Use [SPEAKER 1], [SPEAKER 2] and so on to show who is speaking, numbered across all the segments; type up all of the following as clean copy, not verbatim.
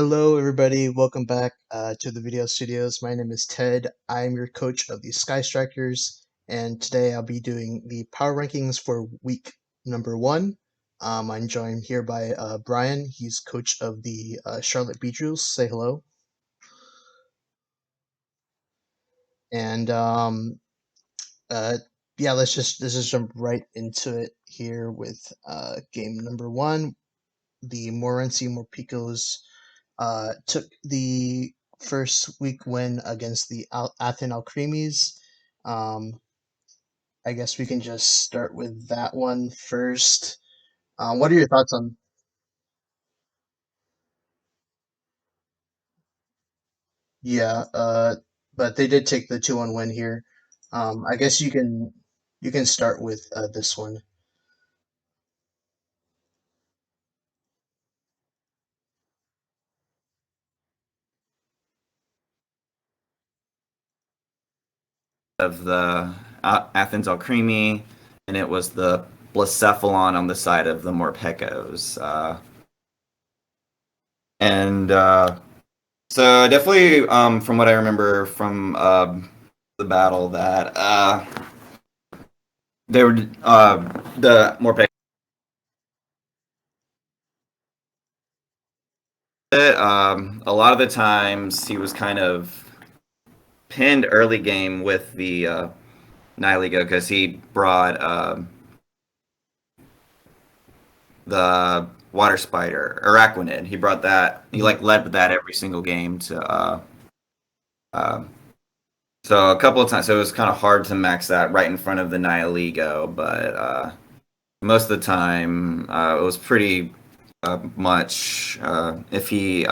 [SPEAKER 1] Hello, everybody. Welcome back to the VDL Studios. My name is Ted. I'm your coach of the Sky Strikers, and today I'll be doing the power rankings for week number one. I'm joined here by Bryan. He's coach of the Charlotte Beetroots. Say hello. And uh, yeah, let's just jump right into it here with game number one. The Morenci Morpicos took the first week win against the Athens Alcremies. Um, I guess we can just start with that one first. What are your thoughts on? Yeah, but they did take the 2-1 win here. I guess you can start with this one.
[SPEAKER 2] Of the Athens Alcremie, and it was the Blacephalon on the side of the Morpecos. And so definitely, from what I remember from the battle, that they were the Morpecos. A lot of the times he was kind of pinned early game with the Nihiligo because he brought the water spider, Araquanid. He brought that. He
[SPEAKER 1] Mhm.
[SPEAKER 2] like led with that every single game to. Uh, so a couple of times, so it was kind of hard to max that right in front of the Nihiligo, but most of the time it was pretty much. If he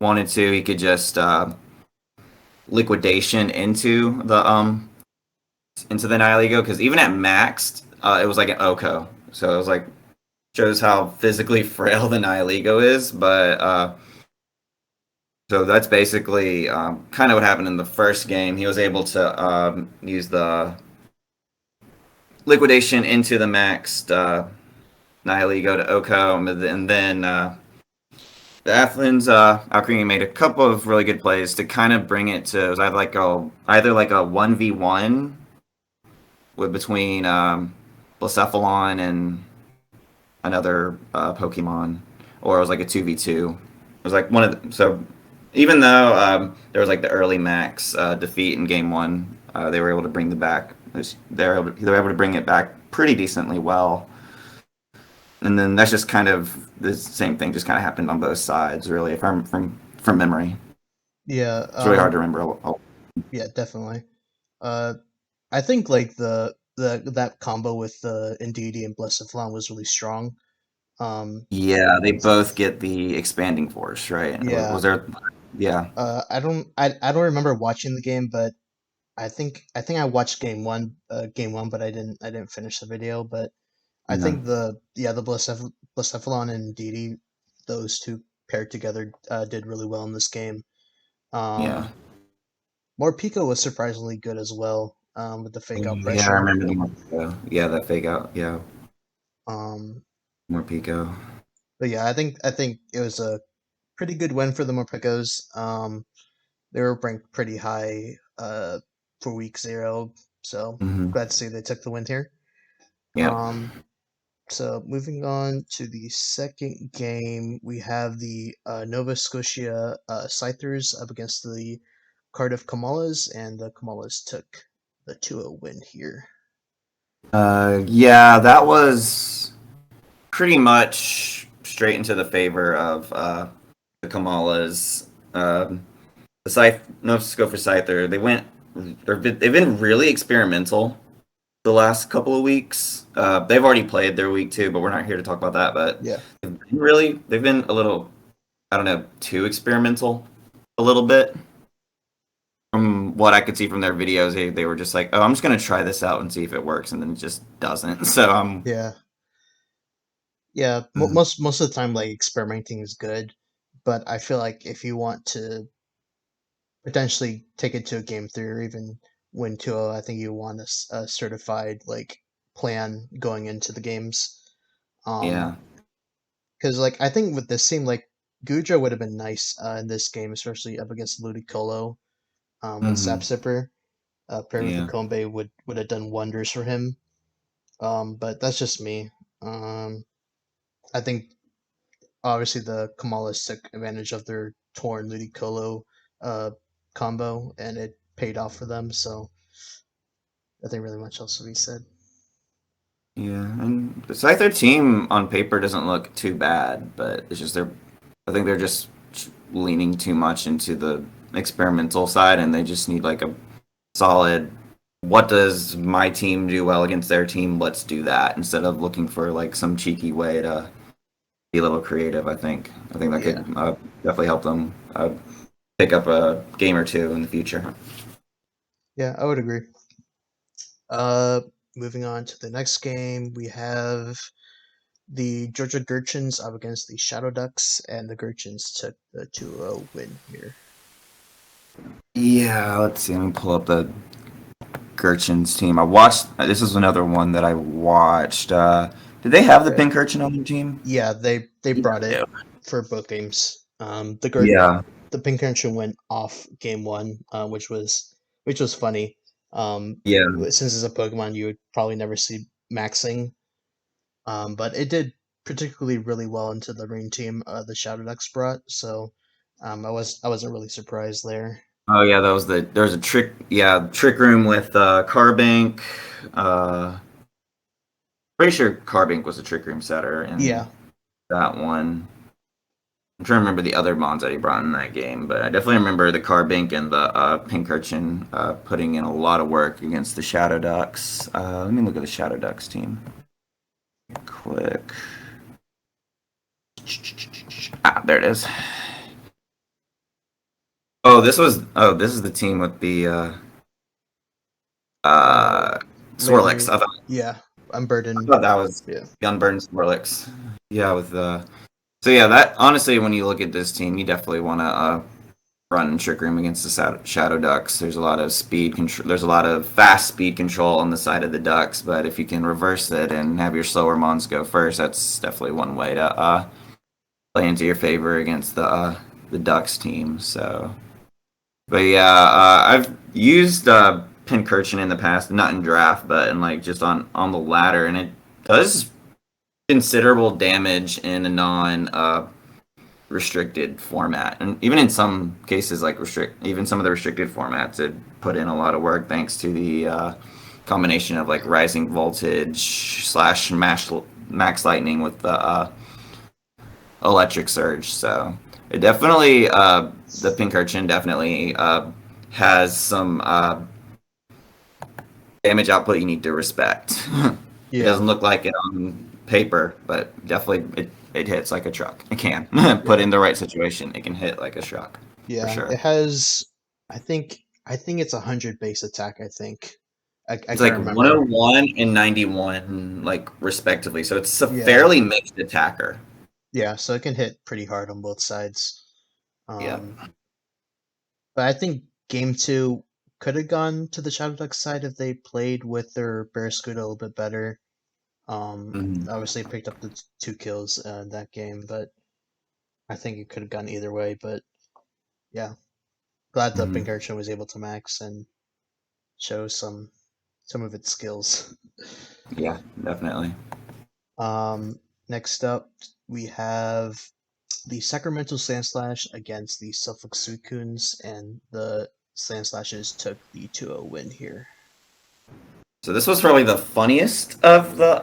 [SPEAKER 2] wanted to, he could just liquidation into the Nihiligo because even at maxed, it was like an Oko. So it was like shows how physically frail the Nihiligo is. But so that's basically kind of what happened in the first game. He was able to use the liquidation into the maxed Nihiligo to Oko, and then the Athens Alcremie made a couple of really good plays to kind of bring it to it was either like a 1v1 with between Blacephalon and another Pokemon, or it was like a 2v2. It was like one of the, so even though there was like the early max defeat in game one, they were able to bring the back. They were able to bring it back pretty decently well. And then that's just kind of the same thing, just kind of happened on both sides, really, if I'm from memory.
[SPEAKER 1] Yeah,
[SPEAKER 2] It's really hard to remember.
[SPEAKER 1] yeah, definitely. Uh, I think like the that combo with the Indeedee and Blessed Flan was really strong.
[SPEAKER 2] Yeah, they both get the expanding force, right?
[SPEAKER 1] Yeah.
[SPEAKER 2] Was there? Yeah,
[SPEAKER 1] I don't remember watching the game, but I think I watched game one, but I didn't finish the video. But I
[SPEAKER 2] yeah,
[SPEAKER 1] think the Blacephalon and Didi, those two paired together, did really well in this game.
[SPEAKER 2] yeah.
[SPEAKER 1] Um, Morpeko was surprisingly good as well, with the fake out
[SPEAKER 2] Yeah, I
[SPEAKER 1] pressure.
[SPEAKER 2] remember the more Pico. Yeah, that fake out. Yeah,
[SPEAKER 1] Um,
[SPEAKER 2] more Pico.
[SPEAKER 1] but yeah, I think it was a pretty good win for the Morpekos. They were ranked pretty high for week zero, so
[SPEAKER 2] Hmm.
[SPEAKER 1] glad to see they took the win here.
[SPEAKER 2] Yep.
[SPEAKER 1] Um, so moving on to the second game, we have the Nova Scotia Scythers up against the Cardiff Kamalas, and the Kamalas took the 2-0 win here.
[SPEAKER 2] Yeah, that was pretty much straight into the favor of the Kamalas. The Scythe, no scope for Scyther. They've been really experimental the last couple of weeks. They've already played their week two, but we're not here to talk about that. But
[SPEAKER 1] Yeah,
[SPEAKER 2] they've been a little, I don't know, too experimental a little bit. From what I could see from their videos, they were just like, "Oh, I'm just gonna try this out and see if it works," and then it just doesn't. So
[SPEAKER 1] yeah, yeah.
[SPEAKER 2] Mhm.
[SPEAKER 1] Most of the time, like experimenting is good, but I feel like if you want to potentially take it to a game three or even win 2-0, I think you want a certified like plan going into the games. Um,
[SPEAKER 2] Yeah,
[SPEAKER 1] because like I think with this team, like Gudra would have been nice in this game, especially up against Ludicolo with Sap
[SPEAKER 2] Hmm.
[SPEAKER 1] Sipper. Paired with the
[SPEAKER 2] Yeah.
[SPEAKER 1] Kombe would have done wonders for him. But that's just me. I think obviously the Kamalas took advantage of their torn Ludicolo uh, combo, and it paid off for them. So nothing really much else to be said.
[SPEAKER 2] Yeah, and the Scyther team on paper doesn't look too bad, but it's just they're. I think they're just leaning too much into the experimental side, and they just need like a solid. What does my team do well against their team? Let's do that instead of looking for like some cheeky way to be a little creative. I think that
[SPEAKER 1] Yeah,
[SPEAKER 2] could definitely help them pick up a game or two in the future.
[SPEAKER 1] yeah, I would agree. Uh, moving on to the next game, we have the Georgia Gurchins up against the Shadow Ducks, and the Gurchins took the 2-0 win here.
[SPEAKER 2] Yeah, let's see. Let me pull up the Gurchin's team. I watched. This is another one that I watched. Did they have the
[SPEAKER 1] Okay.
[SPEAKER 2] Pinkerton on their team?
[SPEAKER 1] Yeah, they
[SPEAKER 2] Yeah,
[SPEAKER 1] brought
[SPEAKER 2] they
[SPEAKER 1] it
[SPEAKER 2] do.
[SPEAKER 1] for both games.
[SPEAKER 2] Yeah,
[SPEAKER 1] The Pinkerton went off game one, which was funny.
[SPEAKER 2] yeah.
[SPEAKER 1] Since it's a Pokemon you would probably never see maxing. But it did particularly really well into the rain team the Shadow Ducks brought. So I wasn't really surprised there.
[SPEAKER 2] Oh yeah, that was there was a trick. Yeah, trick room with Carbink. Uh, Pretty sure Carbink was a trick room setter in
[SPEAKER 1] Yeah,
[SPEAKER 2] that one. I'm trying to remember the other mons that he brought in that game, but I definitely remember the Carbink and the Pinkerton putting in a lot of work against the Shadow Ducks. Let me look at the Shadow Ducks team quick. Ah, there it is. This is the team with the
[SPEAKER 1] uh,
[SPEAKER 2] uh Swirlix.
[SPEAKER 1] Laylee. Yeah,
[SPEAKER 2] I
[SPEAKER 1] Unburdened.
[SPEAKER 2] thought that was
[SPEAKER 1] Yeah,
[SPEAKER 2] Gunburn Swirlix. Yeah, with so yeah, that honestly, when you look at this team, you definitely want to run Trick Room against the Shadow Ducks. There's a lot of speed control. There's a lot of fast speed control on the side of the Ducks, but if you can reverse it and have your slower mons go first, that's definitely one way to play into your favor against the Ducks team. So, but yeah, I've used Pincurchin in the past, not in draft, but in like just on the ladder, and it does considerable damage in a non restricted format, and even in some cases like even some of the restricted formats it put in a lot of work thanks to the combination of like rising voltage slash max lightning with the electric surge. So it definitely the Pinkerton definitely has some damage output you need to respect. It
[SPEAKER 1] yeah,
[SPEAKER 2] doesn't look like it on paper, but definitely it hits like a truck. It can. Put
[SPEAKER 1] yeah,
[SPEAKER 2] in the right situation, it can hit like a truck for
[SPEAKER 1] yeah. It
[SPEAKER 2] sure.
[SPEAKER 1] has. I think it's 100 base attack. I think. I
[SPEAKER 2] It's like
[SPEAKER 1] can't remember.
[SPEAKER 2] 101 and 91, like respectively. So it's a
[SPEAKER 1] Yeah,
[SPEAKER 2] fairly mixed attacker.
[SPEAKER 1] yeah. So it can hit pretty hard on both sides.
[SPEAKER 2] Yeah.
[SPEAKER 1] Um, but I think game two could have gone to the Shadow Ducks side if they played with their Barraskewda a little bit better.
[SPEAKER 2] Mhm.
[SPEAKER 1] Obviously picked up the two kills in that game, but I think it could have gone either way. But yeah, glad the
[SPEAKER 2] Mhm.
[SPEAKER 1] Pinkerton was able to max and show some of its skills.
[SPEAKER 2] Yeah, definitely.
[SPEAKER 1] Um, next up, we have the Sacramento Sandslash against the Suffolk Suicuns, and the Sandslashes took the 2-0 win here.
[SPEAKER 2] So this was probably the funniest of the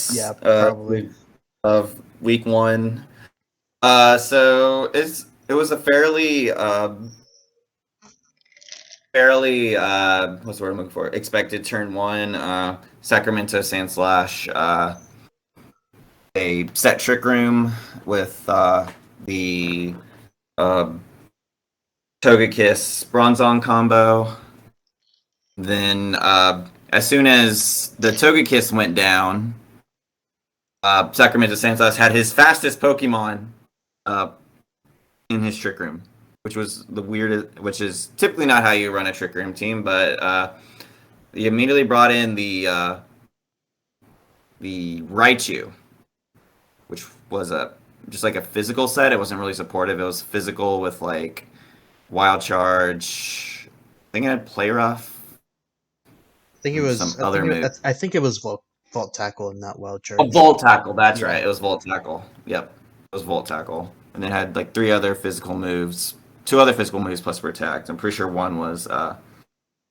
[SPEAKER 1] Yeah,
[SPEAKER 2] matchups
[SPEAKER 1] probably.
[SPEAKER 2] of week one. So it was a fairly what's the word I'm looking for? Expected turn one. Sacramento Sandslash. A set trick room with the uh, Togekiss Bronzong combo. Then as soon as the Togekiss went down, Sacramento Sandslash had his fastest Pokemon uh, in his trick room, which was the weirdest. Which is typically not how you run a trick room team, but he immediately brought in the Raichu, which was a just like a physical set. It wasn't really supportive. It was physical with like wild charge. I think it had play rough
[SPEAKER 1] I think it
[SPEAKER 2] and
[SPEAKER 1] was.
[SPEAKER 2] some other move.
[SPEAKER 1] I think it was vault tackle and not wild
[SPEAKER 2] Oh,
[SPEAKER 1] charge.
[SPEAKER 2] Volt Tackle. That's
[SPEAKER 1] Yeah.
[SPEAKER 2] right. It was Volt Tackle. Yep, it was Volt Tackle, and it had like three other physical moves, two other physical moves plus Protect. I'm pretty sure one was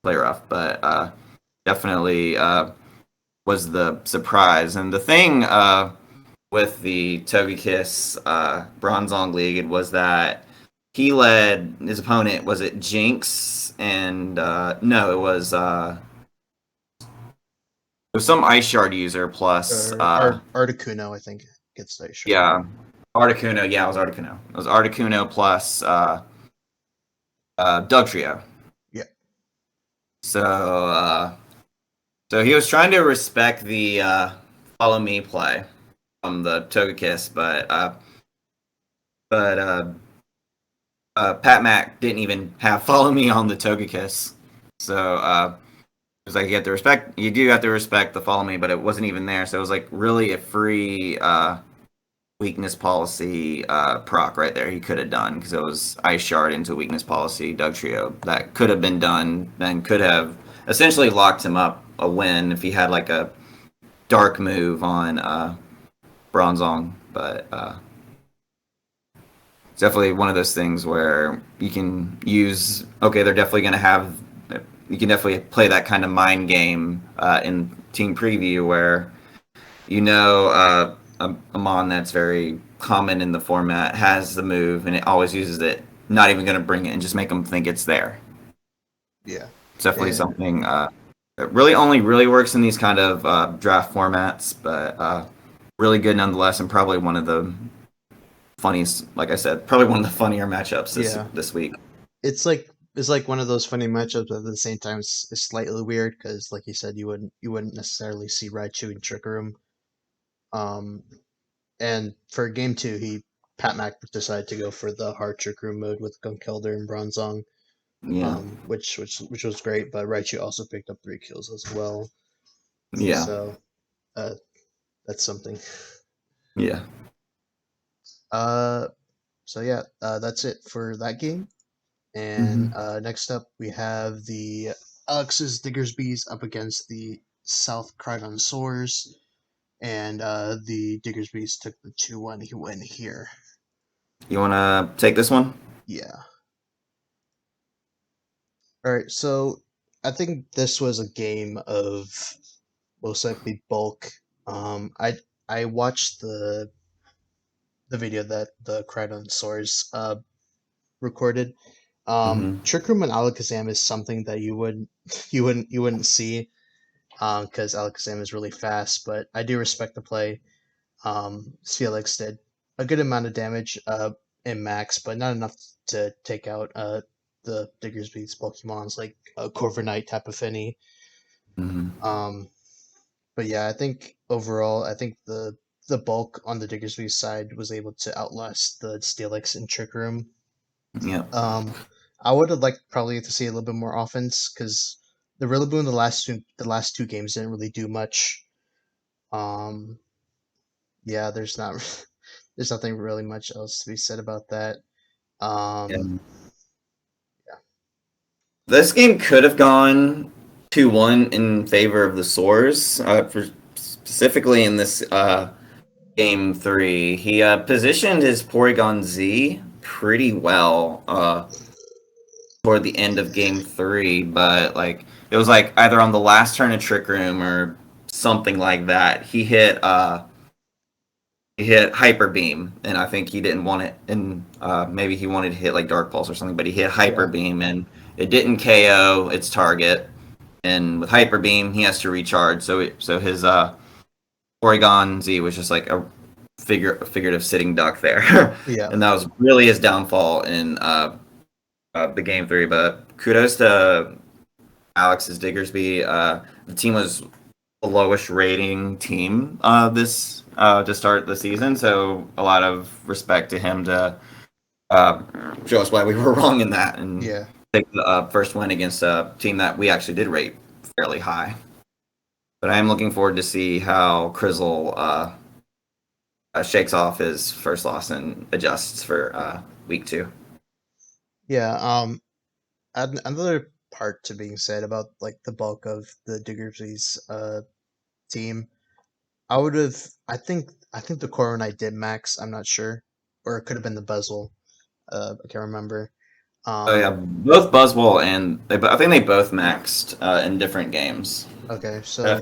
[SPEAKER 2] play rough, but definitely was the surprise. And the thing with the Togekiss Bronzong League was that he led his opponent. Was it Jinx? And no, it was some Ice Shard user plus
[SPEAKER 1] Or Articuno, I think gets that shard.
[SPEAKER 2] yeah, Articuno. Yeah, it was Articuno. It was Articuno plus Dugtrio.
[SPEAKER 1] Yeah.
[SPEAKER 2] So so he was trying to respect the follow me play from the Togekiss, but Pat Mac didn't even have follow me on the Togekiss. So it was like you do have to respect the follow me, but it wasn't even there. So it was like really a free weakness policy proc right there he could have done because it was Ice Shard into weakness policy Dugtrio that could have been done and could have essentially locked him up a win if he had like a dark move on Bronzong, but it's definitely one of those things where you can use. Okay, they're definitely going to have. You can definitely play that kind of mind game in team preview where a mon that's very common in the format has the move and it always uses it. Not even going to bring it and just make them think it's there.
[SPEAKER 1] Yeah.
[SPEAKER 2] It's definitely
[SPEAKER 1] And
[SPEAKER 2] something that really only really works in these kind of draft formats, but really good nonetheless, and probably one of the funniest. Like I said, probably one of the funnier matchups
[SPEAKER 1] yeah,
[SPEAKER 2] this week.
[SPEAKER 1] it's like one of those funny matchups, but at the same time, it's slightly weird because, like you said, you wouldn't necessarily see Raichu in Trick Room. Um, and for game two, Pat Mac decided to go for the hard Trick Room mode with Gunkelder and Bronzong,
[SPEAKER 2] Yeah,
[SPEAKER 1] which was great. But Raichu also picked up 3 kills as well,
[SPEAKER 2] yeah,
[SPEAKER 1] so uh, that's something.
[SPEAKER 2] yeah.
[SPEAKER 1] Uh, so yeah, that's it for that game. And
[SPEAKER 2] Hmm.
[SPEAKER 1] next up, we have the Alex's Diggersbys up against the South Krygon Soars, and the Diggersbys took the 2-1 win here.
[SPEAKER 2] You want to take this one?
[SPEAKER 1] Yeah. All right. So I think this was a game of most likely bulk. I watched the video that the Krygon Soars recorded.
[SPEAKER 2] Hmm.
[SPEAKER 1] Trick Room and Alakazam is something that you wouldn't see because Alakazam is really fast, but I do respect the play. Felix did a good amount of damage in max, but not enough to take out the Diggersby's Pokemons like Corviknight, Tapu Fini.
[SPEAKER 2] Hmm.
[SPEAKER 1] Um, but yeah, I think overall, I think the bulk on the Diggersby side was able to outlast the Steelix and Trick Room.
[SPEAKER 2] Yeah.
[SPEAKER 1] Um, I would have liked probably to see a little bit more offense because the Rillaboom the last two games didn't really do much. Um, yeah, there's not there's nothing really much else to be said about that. Um,
[SPEAKER 2] Yeah.
[SPEAKER 1] yeah,
[SPEAKER 2] This game could have gone 2-1 in favor of the Soars, for specifically in this game three. He positioned his Porygon Z pretty well toward the end of game three, but like it was like either on the last turn of Trick Room or something like that. He hit Hyper Beam, and I think he didn't want it, and maybe he wanted to hit like Dark Pulse or something, but he hit Hyper
[SPEAKER 1] yeah,
[SPEAKER 2] Beam, and it didn't KO its target. And with Hyper Beam, he has to recharge. So his Porygon Z was just like a figurative sitting duck there,
[SPEAKER 1] yeah,
[SPEAKER 2] and that was really his downfall in the game three. But kudos to Alex's Diggersby. The team was the lowest rating team this to start the season, so a lot of respect to him to uh, show us why we were wrong in that and
[SPEAKER 1] yeah,
[SPEAKER 2] take the first win against a team that we actually did rate fairly high. But I am looking forward to see how Crizzle shakes off his first loss and adjusts for week two.
[SPEAKER 1] Yeah. Another part to being said about like the bulk of the Diggerby's team, I would have. I think the core when I did max. I'm not sure, or it could have been the bezel. I can't remember.
[SPEAKER 2] Oh yeah,
[SPEAKER 1] Um.
[SPEAKER 2] both Buzzwole and I think they both maxed in different games.
[SPEAKER 1] Okay.
[SPEAKER 2] Uh,
[SPEAKER 1] So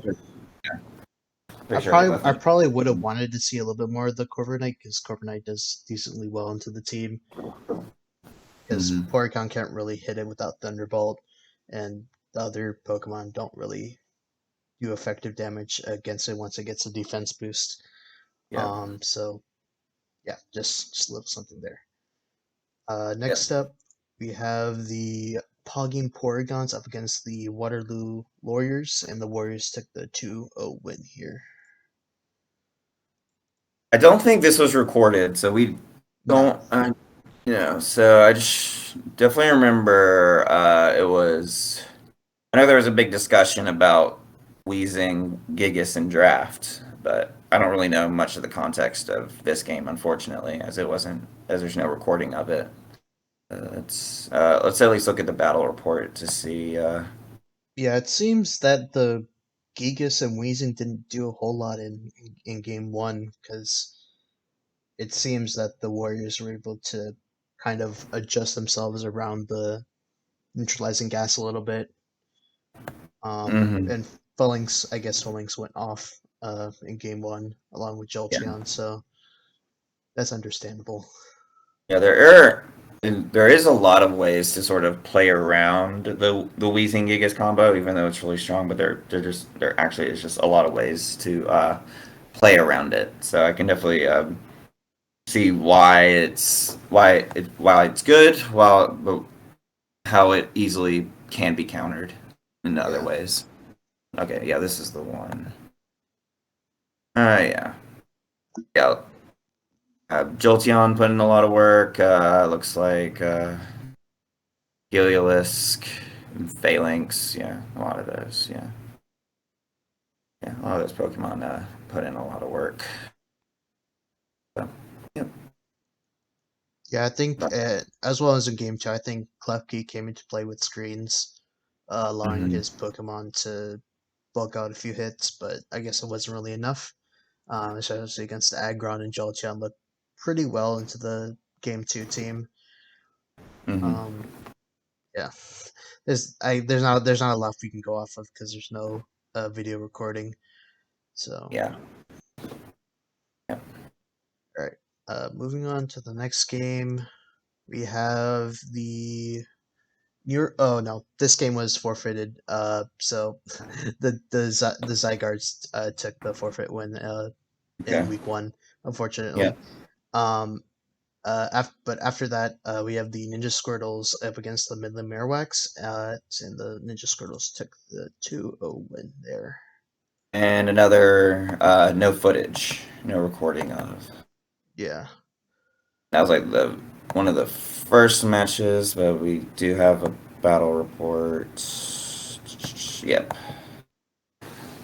[SPEAKER 2] Pretty sure they both
[SPEAKER 1] I
[SPEAKER 2] maxed.
[SPEAKER 1] probably would have wanted to see a little bit more of the Corviknight because Corviknight does decently well into the team. Because
[SPEAKER 2] Hmm.
[SPEAKER 1] Porygon can't really hit it without Thunderbolt, and the other Pokemon don't really do effective damage against it once it gets a defense boost.
[SPEAKER 2] Yep.
[SPEAKER 1] So yeah, just a little something there.
[SPEAKER 2] Yep.
[SPEAKER 1] Next up, we have the Pogging Porygons up against the Waterloo Warriors, and the Warriors took the 2-0 win here.
[SPEAKER 2] I don't think this was recorded, so we
[SPEAKER 1] No,
[SPEAKER 2] don't. So I just definitely remember it was. I know there was a big discussion about wheezing Gigas in draft, but I don't really know much of the context of this game, unfortunately, as there's no recording of it. Let's at least look at the battle report to see.
[SPEAKER 1] yeah, it seems that the Gigas and Weezing didn't do a whole lot in game one because it seems that the Warriors were able to kind of adjust themselves around the neutralizing gas a little bit.
[SPEAKER 2] Hmm.
[SPEAKER 1] And Phalanx, I guess Phalanx went off in game one along with
[SPEAKER 2] Yeah,
[SPEAKER 1] Jolteon, so that's understandable.
[SPEAKER 2] yeah. There is a lot of ways to sort of play around the Weezing Gigas combo, even though it's really strong. But there actually is just a lot of ways to play around it. So I can definitely see why it's good, but how it easily can be countered in other
[SPEAKER 1] Yeah,
[SPEAKER 2] ways. Okay, yeah, this is the one. Yeah, yeah. Jolteon put in a lot of work. Looks like Giliolisk, Phalanx. Yeah, a lot of those. Yeah, yeah, a lot of those Pokemon put in a lot of work. So, yeah.
[SPEAKER 1] yeah. I think as well as in game two, I think Klefki came into play with screens, allowing
[SPEAKER 2] Hmm.
[SPEAKER 1] his Pokemon to bulk out a few hits, but I guess it wasn't really enough. Especially against Aggron and Jolteon looked pretty well into the game two team.
[SPEAKER 2] Hmm.
[SPEAKER 1] Um, yeah, there's not a lot we can go off of because there's no video recording. So
[SPEAKER 2] Yeah. Yeah.
[SPEAKER 1] all right, moving on to the next game, we have the oh no, this game was forfeited. So the Zygardes took the forfeit win in
[SPEAKER 2] Okay.
[SPEAKER 1] week one,
[SPEAKER 2] Yeah.
[SPEAKER 1] unfortunately. Um, but after that, we have the Ninja Squirtles up against the Midland Marowaks, and the Ninja Squirtles took the 2-0 win there.
[SPEAKER 2] And another no footage, no recording of.
[SPEAKER 1] Yeah,
[SPEAKER 2] That was like the one of the first matches, but we do have a battle report. Yep.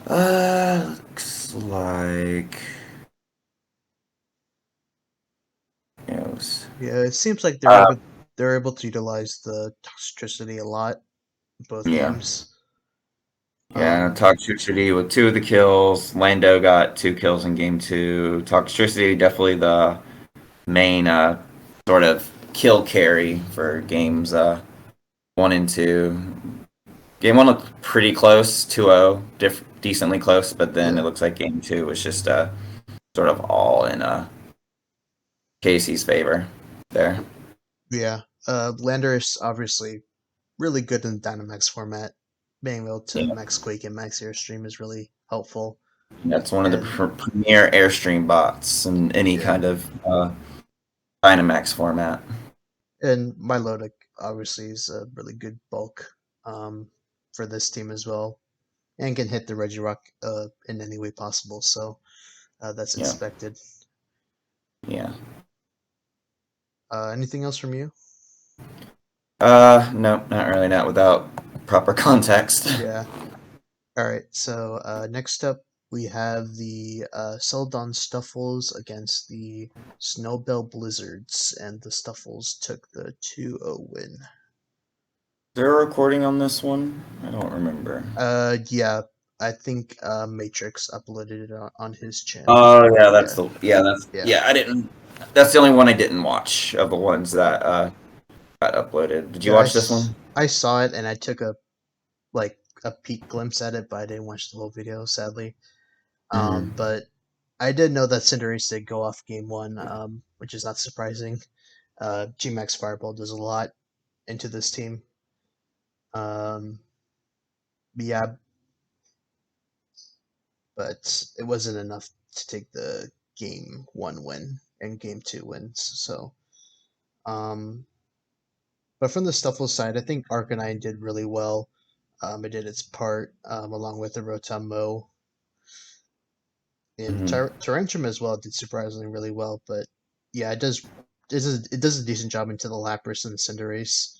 [SPEAKER 2] Looks like it was.
[SPEAKER 1] yeah. It seems like
[SPEAKER 2] Uh,
[SPEAKER 1] they're able to utilize the toxicity a lot in both
[SPEAKER 2] yeah,
[SPEAKER 1] games.
[SPEAKER 2] yeah.
[SPEAKER 1] Um,
[SPEAKER 2] Toxicity with two of the kills. Lando got two kills in game two. Toxicity definitely the main sort of kill carry for games one and two. Game one looked pretty close, 2-0, decently close, but then it
[SPEAKER 1] yeah,
[SPEAKER 2] looks like game two was just sort of all in Casey's favor there.
[SPEAKER 1] yeah. Lander is obviously really good in the Dynamax format. Being able to
[SPEAKER 2] Yeah,
[SPEAKER 1] max Quake and max Airstream is really helpful.
[SPEAKER 2] that's one of the
[SPEAKER 1] And
[SPEAKER 2] premier Airstream bots in any
[SPEAKER 1] yeah,
[SPEAKER 2] kind of Dynamax format.
[SPEAKER 1] and Milotic obviously is a really good bulk um, for this team as well, and can hit the Regirock in any way possible. So that's
[SPEAKER 2] Yeah,
[SPEAKER 1] expected.
[SPEAKER 2] yeah.
[SPEAKER 1] Anything else from you?
[SPEAKER 2] No, not really, not without proper context.
[SPEAKER 1] Yeah. All right. So next up, we have the Celadon Stuffles against the Snowbell Blizzards, and the Stuffles took the 2-0 win.
[SPEAKER 2] Is there a recording on this one? I don't remember.
[SPEAKER 1] Yeah, I think Matrix uploaded it on his channel.
[SPEAKER 2] Oh yeah,
[SPEAKER 1] Yeah, yeah,
[SPEAKER 2] I didn't. That's the only one I didn't watch of the ones that got uploaded. Did you
[SPEAKER 1] yeah.
[SPEAKER 2] watch this one?
[SPEAKER 1] I saw it and I took like a peek glimpse at it, but I didn't watch the whole video, sadly.
[SPEAKER 2] Mm-hmm.
[SPEAKER 1] But I did know that Cinderace did go off game one, which is not surprising. G-Max Fireball does a lot into this team. Um, yeah, but it wasn't enough to take the game one win and game two wins. So, um, but from the Stuffle side, I think Arcanine did really well. It did its part, along with the Rotom Mo. And
[SPEAKER 2] Mm-hmm.
[SPEAKER 1] Tyrantrum as well did surprisingly really well. But yeah, it does a decent job into the Lapras and Cinderace.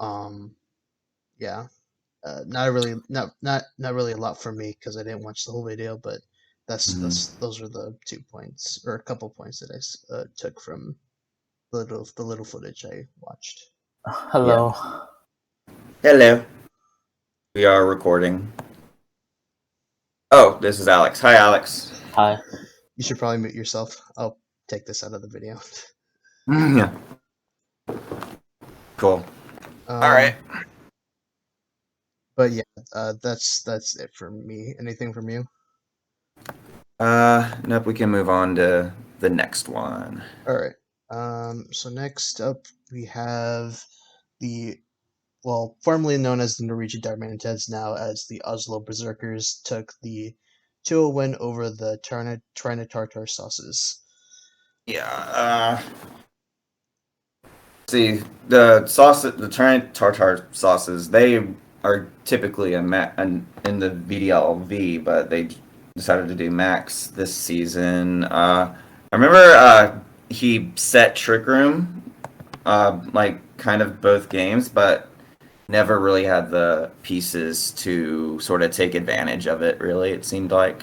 [SPEAKER 1] Um, yeah, not really a lot for me because I didn't watch the whole video, but those were the 2 points or a couple points that I took from the little footage I watched.
[SPEAKER 2] Yeah.
[SPEAKER 3] Hello.
[SPEAKER 2] Hello. We are recording. Oh, this is Alex. Hi, Alex.
[SPEAKER 3] Hi.
[SPEAKER 1] You should probably mute yourself. I'll take this out of the video.
[SPEAKER 2] Yeah. Cool.
[SPEAKER 1] All
[SPEAKER 2] right.
[SPEAKER 1] But yeah, that's it for me. Anything from you?
[SPEAKER 2] Nope. We can move on to the next one.
[SPEAKER 1] All right. So next up we have the formerly known as the Norwegian Diamanteds, now as the Oslo Berserkers, took the 2-0 win over the Trina Tartar Sauces.
[SPEAKER 2] Yeah. See, the sauce, the tartar sauces, they are typically in the VDL but they decided to do Max this season. I remember he set Trick Room, like kind of both games, but never really had the pieces to sort of take advantage of it. Really, it seemed like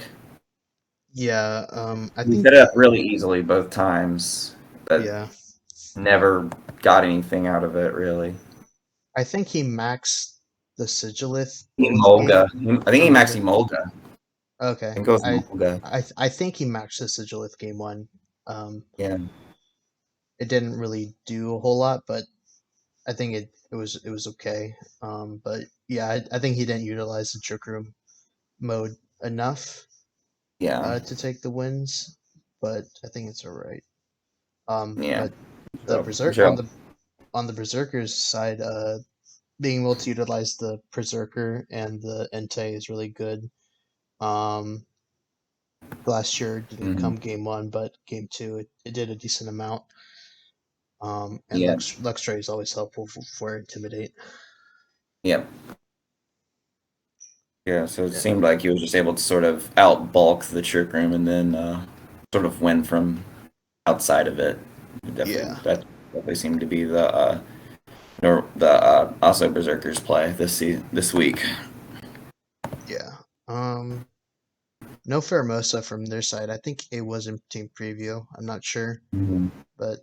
[SPEAKER 1] Yeah, I
[SPEAKER 2] he
[SPEAKER 1] think
[SPEAKER 2] set it up really easily both times, but
[SPEAKER 1] yeah,
[SPEAKER 2] never got anything out of it really.
[SPEAKER 1] I think he maxed the Sigilith both game,
[SPEAKER 2] Emolga. I think
[SPEAKER 1] or
[SPEAKER 2] he
[SPEAKER 1] was
[SPEAKER 2] maxed
[SPEAKER 1] it?
[SPEAKER 2] Emolga. I
[SPEAKER 1] Okay,
[SPEAKER 2] think it was Emolga.
[SPEAKER 1] I think he maxed the Sigilith game one.
[SPEAKER 2] Yeah.
[SPEAKER 1] It didn't really do a whole lot, but I think it was okay. But yeah, I think he didn't utilize the Trick Room mode enough
[SPEAKER 2] Yeah.
[SPEAKER 1] to take the wins, but I think it's all right.
[SPEAKER 2] Yeah.
[SPEAKER 1] But the
[SPEAKER 2] So, for
[SPEAKER 1] berserk
[SPEAKER 2] sure.
[SPEAKER 1] on the berserkers side, being able to utilize the berserker and the Entei is really good. Um, last year didn't
[SPEAKER 2] Hmm.
[SPEAKER 1] come game one, but game two it did a decent amount. And
[SPEAKER 2] Yeah.
[SPEAKER 1] Luxray is always helpful for Intimidate.
[SPEAKER 2] Yeah. Yeah. So it
[SPEAKER 1] Yeah,
[SPEAKER 2] seemed like he was just able to sort of out bulk the trick room and then sort of win from outside of it.
[SPEAKER 1] yeah,
[SPEAKER 2] That definitely seemed to be the also Berserkers play this week.
[SPEAKER 1] yeah. No Pheromosa from their side. I think it was in team preview. I'm not sure,
[SPEAKER 2] Mm-hmm.
[SPEAKER 1] but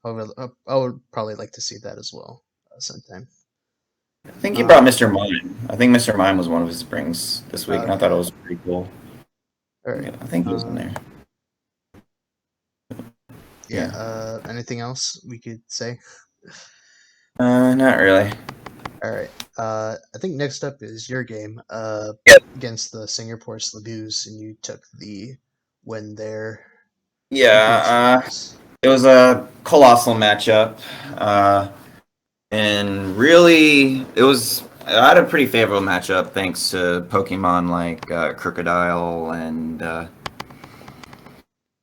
[SPEAKER 1] I would probably like to see that as well sometime.
[SPEAKER 2] I think he brought
[SPEAKER 1] Um,
[SPEAKER 2] Mr. Mime. I think Mr. Mime was one of his brings this week, and I thought it
[SPEAKER 1] okay,
[SPEAKER 2] was pretty cool.
[SPEAKER 1] all right.
[SPEAKER 2] Yeah, I think he was in
[SPEAKER 1] Um,
[SPEAKER 2] there.
[SPEAKER 1] yeah.
[SPEAKER 2] Yeah.
[SPEAKER 1] Anything else we could say?
[SPEAKER 2] Not really.
[SPEAKER 1] All right. I think next up is your game.
[SPEAKER 2] Yep.
[SPEAKER 1] Against the Singapore Slagoos, and you took the win there in game
[SPEAKER 2] Yeah.
[SPEAKER 1] series.
[SPEAKER 2] It was a colossal matchup, and really, it was. I had a pretty favorable matchup thanks to Pokemon like Crocodile and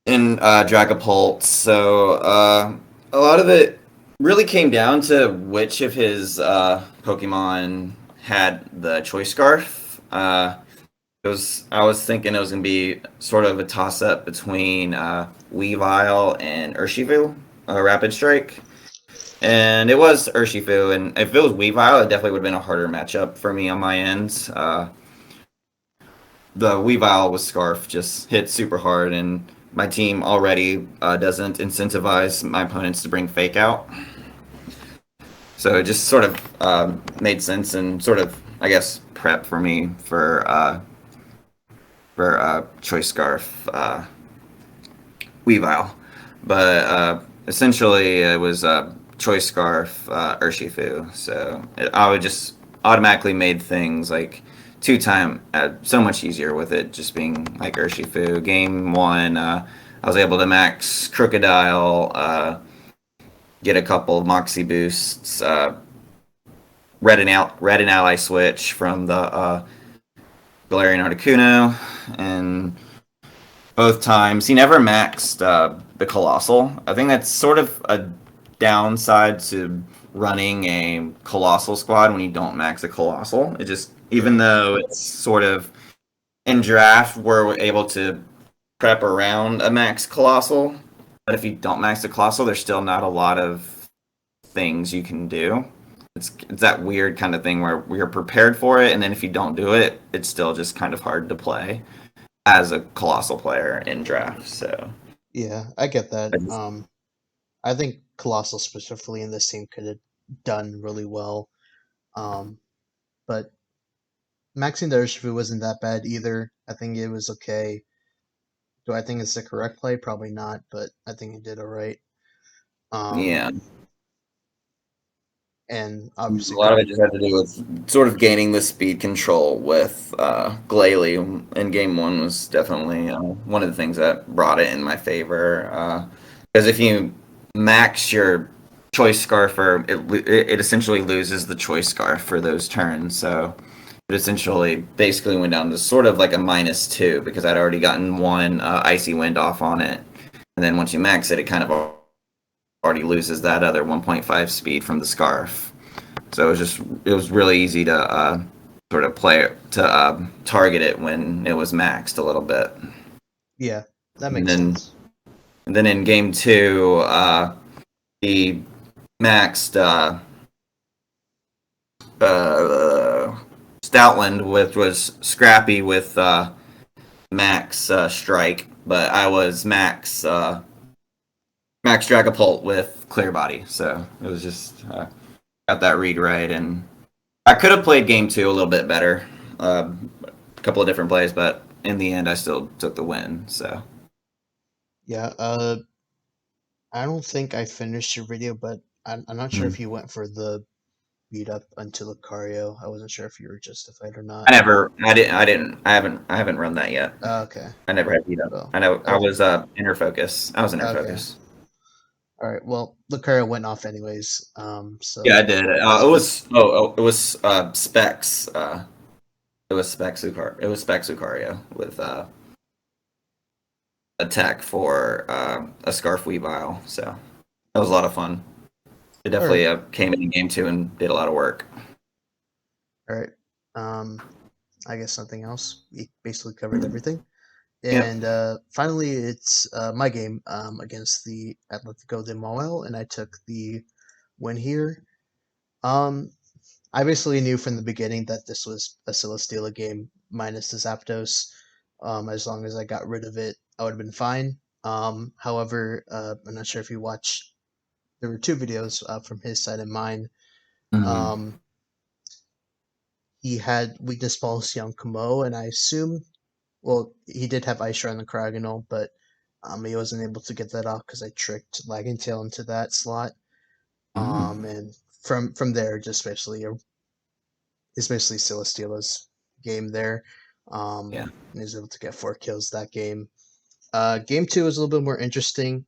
[SPEAKER 2] Dragapult. So a lot of it really came down to which of his Pokemon had the Choice Scarf. I was thinking it was gonna be sort of a toss up between Weavile and Urshifu, Rapid Strike. And it was Urshifu, and if it was Weavile, it definitely would have been a harder matchup for me on my end. the Weavile with Scarf just hit super hard, and my team already doesn't incentivize my opponents to bring Fake out. So it just sort of made sense and sort of, I guess, prep for me for Choice Scarf Weavile. But essentially, it was Choice Scarf Urshifu. So I would just automatically made things like so much easier with it just being like Urshifu. Game one, I was able to max Crocodile, get a couple of Moxie boosts, red and ally switch from the Galarian Articuno, and both times he never maxed the Colossal. I think that's sort of a downside to running a Colossal squad when you don't max a Colossal. It just even
[SPEAKER 1] Right.
[SPEAKER 2] though it's sort of in draft we're able to prep around a max Colossal, but if you don't max the Colossal, there's still not a lot of things you can do. It's that weird kind of thing where you're prepared for it, and then if you don't do it, it's still just kind of hard to play as a Colossal player in draft. So
[SPEAKER 1] Yeah, I get that.
[SPEAKER 2] I just,
[SPEAKER 1] I think Colossal specifically in this team could have done really well. Um, but maxing the Urshifu wasn't that bad either. I think it was okay. Do I think it's the correct play? Probably not, but I think he did alright. Um,
[SPEAKER 2] yeah,
[SPEAKER 1] and
[SPEAKER 2] a
[SPEAKER 1] obviously
[SPEAKER 2] lot of
[SPEAKER 1] covered.
[SPEAKER 2] it just had to do with sort of gaining the speed control with Glalie, and game one was definitely one of the things that brought it in my favor. Because if you max your choice scarfer, it essentially loses the choice scarf for those turns. So it essentially basically went down to sort of like a -2 because I'd already gotten one icy wind off on it, and then once you max it, it kind of already loses that other 1.5 speed from the scarf. So it was really easy to sort of play it to target it when it was maxed a little bit.
[SPEAKER 1] Yeah, that
[SPEAKER 2] And
[SPEAKER 1] makes
[SPEAKER 2] then
[SPEAKER 1] sense.
[SPEAKER 2] in game two, he maxed Stoutland, which was scrappy with max strike, but I was max Dragapult with clear body. So it was just got that read right, and I could have played game two a little bit better. A couple of different plays, but in the end, I still took the win. So
[SPEAKER 1] Yeah, I don't think I finished your video, but I'm not sure
[SPEAKER 2] Mhm.
[SPEAKER 1] if you went for the beat up until Lucario. I wasn't sure if you were justified or not.
[SPEAKER 2] I haven't run that yet.
[SPEAKER 1] Okay.
[SPEAKER 2] I never had beat up.
[SPEAKER 1] Well,
[SPEAKER 2] I know I
[SPEAKER 1] okay.
[SPEAKER 2] was inner focus. I was inner
[SPEAKER 1] Okay.
[SPEAKER 2] focus.
[SPEAKER 1] All right. Well, Lucario went off anyways.
[SPEAKER 2] Yeah, I
[SPEAKER 1] So
[SPEAKER 2] did.
[SPEAKER 1] that's
[SPEAKER 2] It
[SPEAKER 1] good.
[SPEAKER 2] was it was Specs. It was Specs Lucario. It was Specs Lucario with attack for a Scarf Weavile. So that was a lot of fun. It
[SPEAKER 1] All right.
[SPEAKER 2] definitely came in game two and did a lot of work.
[SPEAKER 1] All right. Um, I guess nothing else. We basically covered everything.
[SPEAKER 2] Yep.
[SPEAKER 1] And finally, it's my game against the Atletico de Moel, and I took the win here. Um, I basically knew from the beginning that this was a Celesteela game minus the Zapdos. As long as I got rid of it, I would have been fine. However, I'm not sure if you watched. There were two videos from his side and mine.
[SPEAKER 2] Hmm.
[SPEAKER 1] Um, he had weakness policy on Kamo, and I assume, well, he did have Ice Shard on the Cryogonal, but he wasn't able to get that off because I tricked Lagging Tail into that slot.
[SPEAKER 2] Hmm.
[SPEAKER 1] And from there, just basically it's basically Celesteela's game there.
[SPEAKER 2] Yeah.
[SPEAKER 1] And he was able to get 4 kills that game. Game two was a little bit more interesting.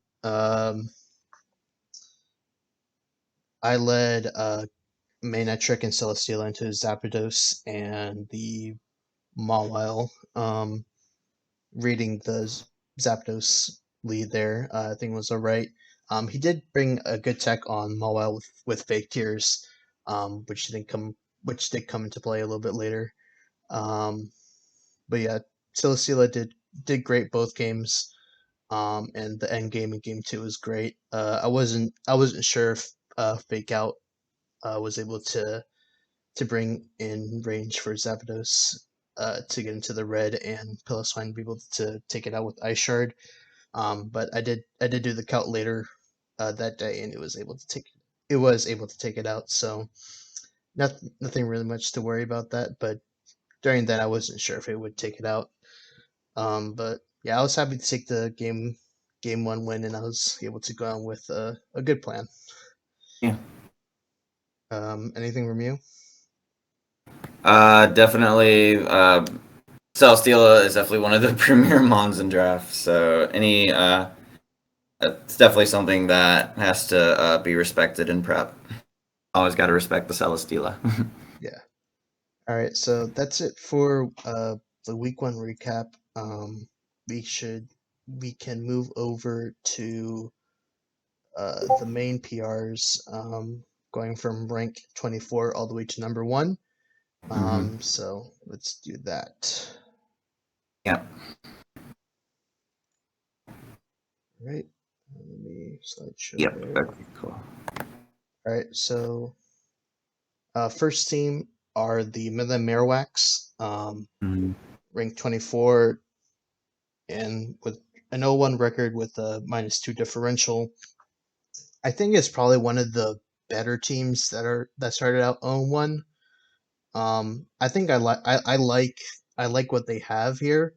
[SPEAKER 1] I led Main Trick and Celesteela into Zapdos and the Mawile. Reading the Zapdos lead there, I think was alright. He did bring a good tech on Mawile with fake tears, which did come into play a little bit later. Um, but yeah, Celesteela did great both games. And the end game in game two was great. I wasn't sure if Fake Out was able to bring in range for Zapdos. to get into the red, and Piloswine be able to take it out with Ice Shard. But I did do the count later that day, and it was able to take it out. So nothing really much to worry about that. But during that, I wasn't sure if it would take it out. But yeah, I was happy to take the game one win, and I was able to go on with a good plan.
[SPEAKER 2] Yeah.
[SPEAKER 1] Anything from you?
[SPEAKER 2] Definitely. Celesteela is definitely one of the premier mons in draft. So it's definitely something that has to be respected in prep. Always got to respect the Celesteela.
[SPEAKER 1] Yeah. All right, so that's it for the week one recap. We should we can move over to the main PRs, going from rank 24 all the way to number one.
[SPEAKER 2] Hmm.
[SPEAKER 1] So let's do that.
[SPEAKER 2] Yeah.
[SPEAKER 1] All right, let me slideshow
[SPEAKER 2] Yep.
[SPEAKER 1] there.
[SPEAKER 2] Okay. Cool.
[SPEAKER 1] All right, so first team are the Midland Marowaks,
[SPEAKER 2] Mhm.
[SPEAKER 1] ranked 24, and with an 0-1 record with a -2 differential. I think it's probably one of the better teams that started out 0-1. I think I like what they have here,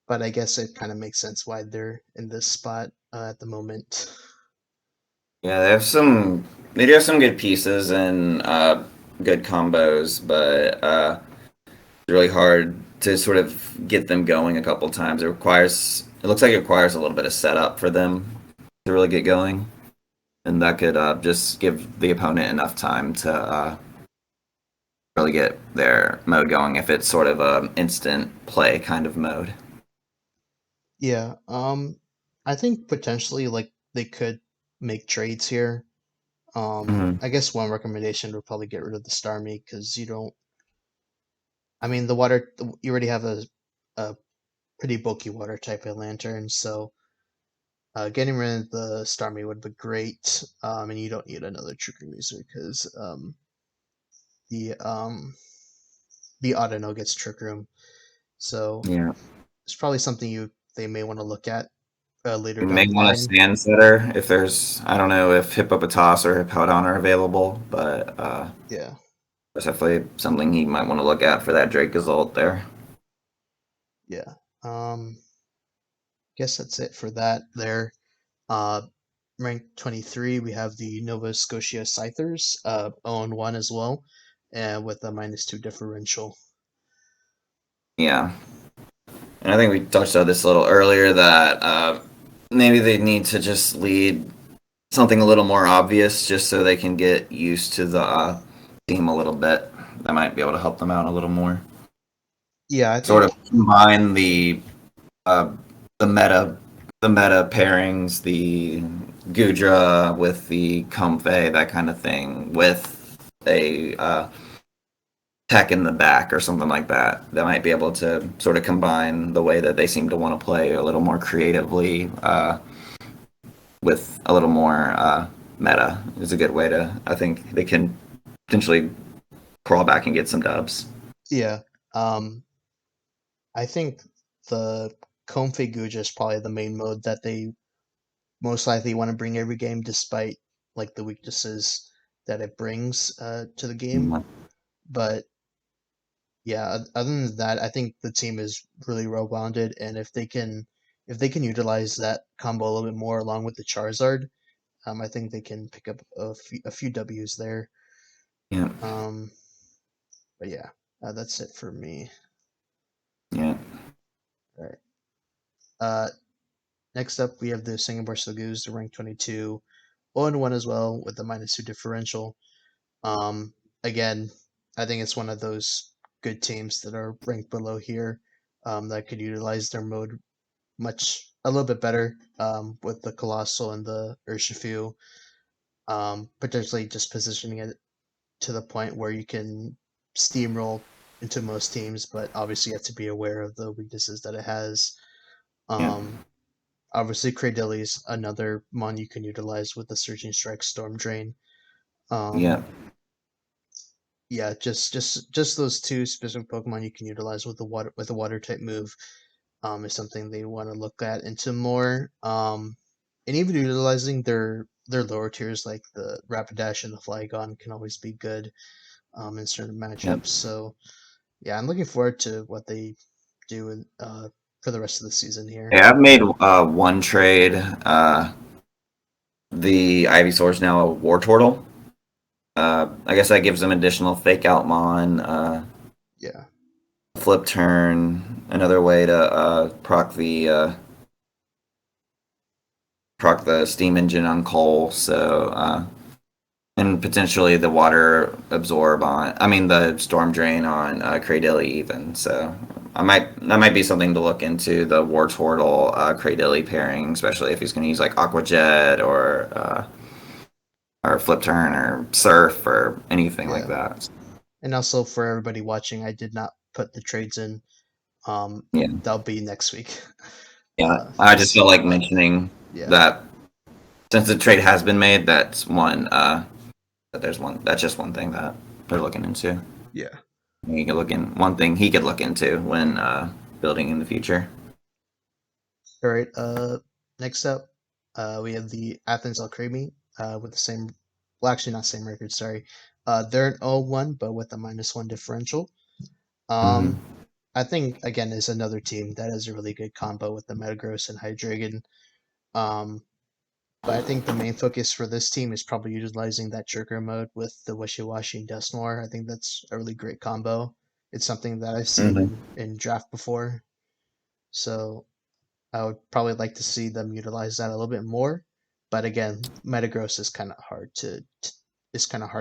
[SPEAKER 1] but I guess it kind of makes sense why they're in this spot at the moment.
[SPEAKER 2] Yeah, they have some. They do have some good pieces and good combos, but it's really hard to sort of get them going a couple times. It requires. It looks like it requires a little bit of setup for them to really get going, and that could just give the opponent enough time to really get their mode going if it's sort of a instant play kind of mode.
[SPEAKER 1] Yeah, I think potentially like they could make trades here.
[SPEAKER 2] Hmm.
[SPEAKER 1] I guess one recommendation would probably get rid of the Starmie because you don't. I mean, the water you already have a pretty bulky water type of lantern, so getting rid of the Starmie would be great. And you don't need another Trigger User because the um, the Autono gets Trick Room. So
[SPEAKER 2] Yeah,
[SPEAKER 1] it's probably something they may want to look at later
[SPEAKER 2] you
[SPEAKER 1] down
[SPEAKER 2] may
[SPEAKER 1] the
[SPEAKER 2] want a
[SPEAKER 1] line.
[SPEAKER 2] stand setter if there's. I don't know if Hippopotas or Hippowdon are available, but
[SPEAKER 1] Yeah,
[SPEAKER 2] that's definitely something you might want to look at for that Drake result there.
[SPEAKER 1] yeah. Guess that's it for that there. Uh, Ranked 23, we have the Nova Scotia Scythers, 0-1 as well, and with a -2 differential.
[SPEAKER 2] Yeah, and I think we touched on this a little earlier that maybe they need to just lead something a little more obvious just so they can get used to the team a little bit. That might be able to help them out a little more.
[SPEAKER 1] Yeah, I
[SPEAKER 2] Sort of
[SPEAKER 1] think.
[SPEAKER 2] combine uh, the meta the meta pairings, the Gudra with the Comfey, that kind of thing, with a tech in the back or something like that. That might be able to sort of combine the way that they seem to want to play a little more creatively with a little more meta. Is a good way to. I think they can potentially crawl back and get some dubs.
[SPEAKER 1] Yeah. I think the config Guja is probably the main mode that they most likely want to bring every game, despite like the weaknesses that it brings to the game. But yeah, other than that, I think the team is really well rounded, and if they can utilize that combo a little bit more along with the Charizard, I think they can pick up a few W's there.
[SPEAKER 2] Yeah,
[SPEAKER 1] Um, but yeah, that's it for me.
[SPEAKER 2] yeah,
[SPEAKER 1] All right. Uh, Next up, we have the Singapore Sligoos, the rank 22, 0-1 as well with a -2 differential. Um, Again, I think it's one of those good teams that are ranked below here, that could utilize their mode a little bit better, with the Colossal and the Urshifu, potentially just positioning it to the point where you can steamroll into most teams, but obviously you have to be aware of the weaknesses that it has.
[SPEAKER 2] yeah,
[SPEAKER 1] Um, Obviously, Cradilly's another mon you can utilize with the Surging Strike Storm Drain.
[SPEAKER 2] yeah.
[SPEAKER 1] Um, yeah, just those two specific Pokemon you can utilize with the water type move is something they want to look at into more. And even utilizing their lower tiers like the Rapidash and the Flygon can always be good in certain
[SPEAKER 2] Yeah,
[SPEAKER 1] matchups. So yeah, I'm looking forward to what they do for the rest of the season here.
[SPEAKER 2] yeah I've made one trade. The Ivysaur's now a War Turtle. I guess that gives them additional Fake Out Mon,
[SPEAKER 1] Yeah,
[SPEAKER 2] Flip Turn, another way to proc the steam engine on Cole. So and potentially the water absorb on. I mean the storm drain on Cradilly even. So that might be something to look into the War Turtle Cradilly pairing, especially if he's going to use like Aqua Jet or Flip Turn or Surf or anything like
[SPEAKER 1] yeah.
[SPEAKER 2] that.
[SPEAKER 1] And also for everybody watching, I did not put the trades in.
[SPEAKER 2] Yeah,
[SPEAKER 1] That'll be next week.
[SPEAKER 2] yeah. I just feel
[SPEAKER 1] So
[SPEAKER 2] like mentioning
[SPEAKER 1] yeah,
[SPEAKER 2] that since the trade has been made, that's one. That there's one. That's just one thing that they're looking into.
[SPEAKER 1] yeah.
[SPEAKER 2] He could look in one thing he could look into when building in the future.
[SPEAKER 1] All right. Next up, we have the Athens Alcremie with the same, well, actually not same record. Sorry. They're an 0-1, but with a -1 differential.
[SPEAKER 2] Hmm.
[SPEAKER 1] Um, I think again is another team that has a really good combo with the Metagross and Hydreigon. Um, but I think the main focus for this team is probably utilizing that trigger mode with the Wishy-Washy and Dusknoir. I think that's a really great combo. It's something that I've seen
[SPEAKER 2] Hmm.
[SPEAKER 1] in draft before, so I would probably like to see them utilize that a little bit more. But again, Metagross is kind of hard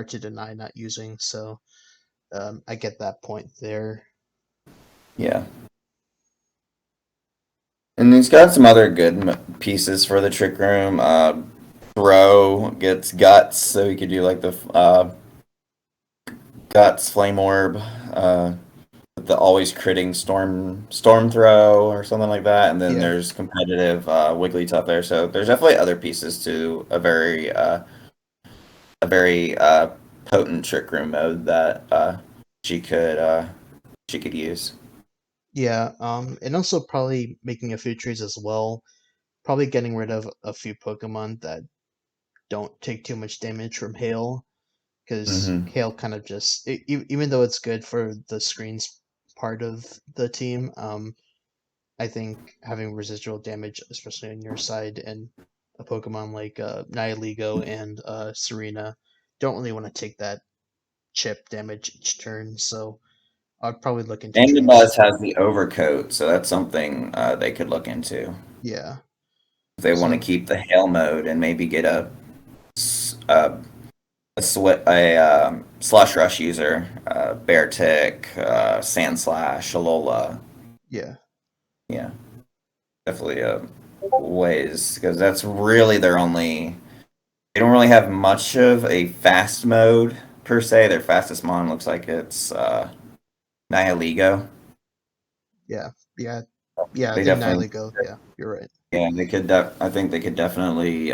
[SPEAKER 1] to deny not using. So I get that point there.
[SPEAKER 2] Yeah, and he's got some other good pieces for the trick room. Throw gets guts, so he could do like the guts flame orb. The always critting storm throw or something like that, and then
[SPEAKER 1] Yeah,
[SPEAKER 2] there's competitive Wigglytuff there. So there's definitely other pieces to a very potent trick room mode that she could uh, she could use.
[SPEAKER 1] yeah. And also probably making a few trees as well. Probably getting rid of a few Pokemon that don't take too much damage from hail, because
[SPEAKER 2] Hmm.
[SPEAKER 1] hail kind of just even though it's good for the screens part of the team, I think having residual damage, especially on your side, and a Pokemon like Nihilego and Serena don't really want to take that chip damage each turn, so I'd probably look into
[SPEAKER 2] And the Buzz
[SPEAKER 1] trees.
[SPEAKER 2] has the overcoat, so that's something they could look into
[SPEAKER 1] Yeah,
[SPEAKER 2] if they want to
[SPEAKER 1] so
[SPEAKER 2] keep the hail mode and maybe get a slush rush user, Bear Tick, Sand Slash, Alola.
[SPEAKER 1] yeah,
[SPEAKER 2] Yeah, definitely ways because that's really their only. They don't really have much of a fast mode per se. Their fastest mon looks like it's Nihilego.
[SPEAKER 1] yeah, yeah, yeah. I
[SPEAKER 2] They
[SPEAKER 1] think
[SPEAKER 2] definitely,
[SPEAKER 1] Nihilego. Yeah, you're right.
[SPEAKER 2] yeah, they could. I think they could definitely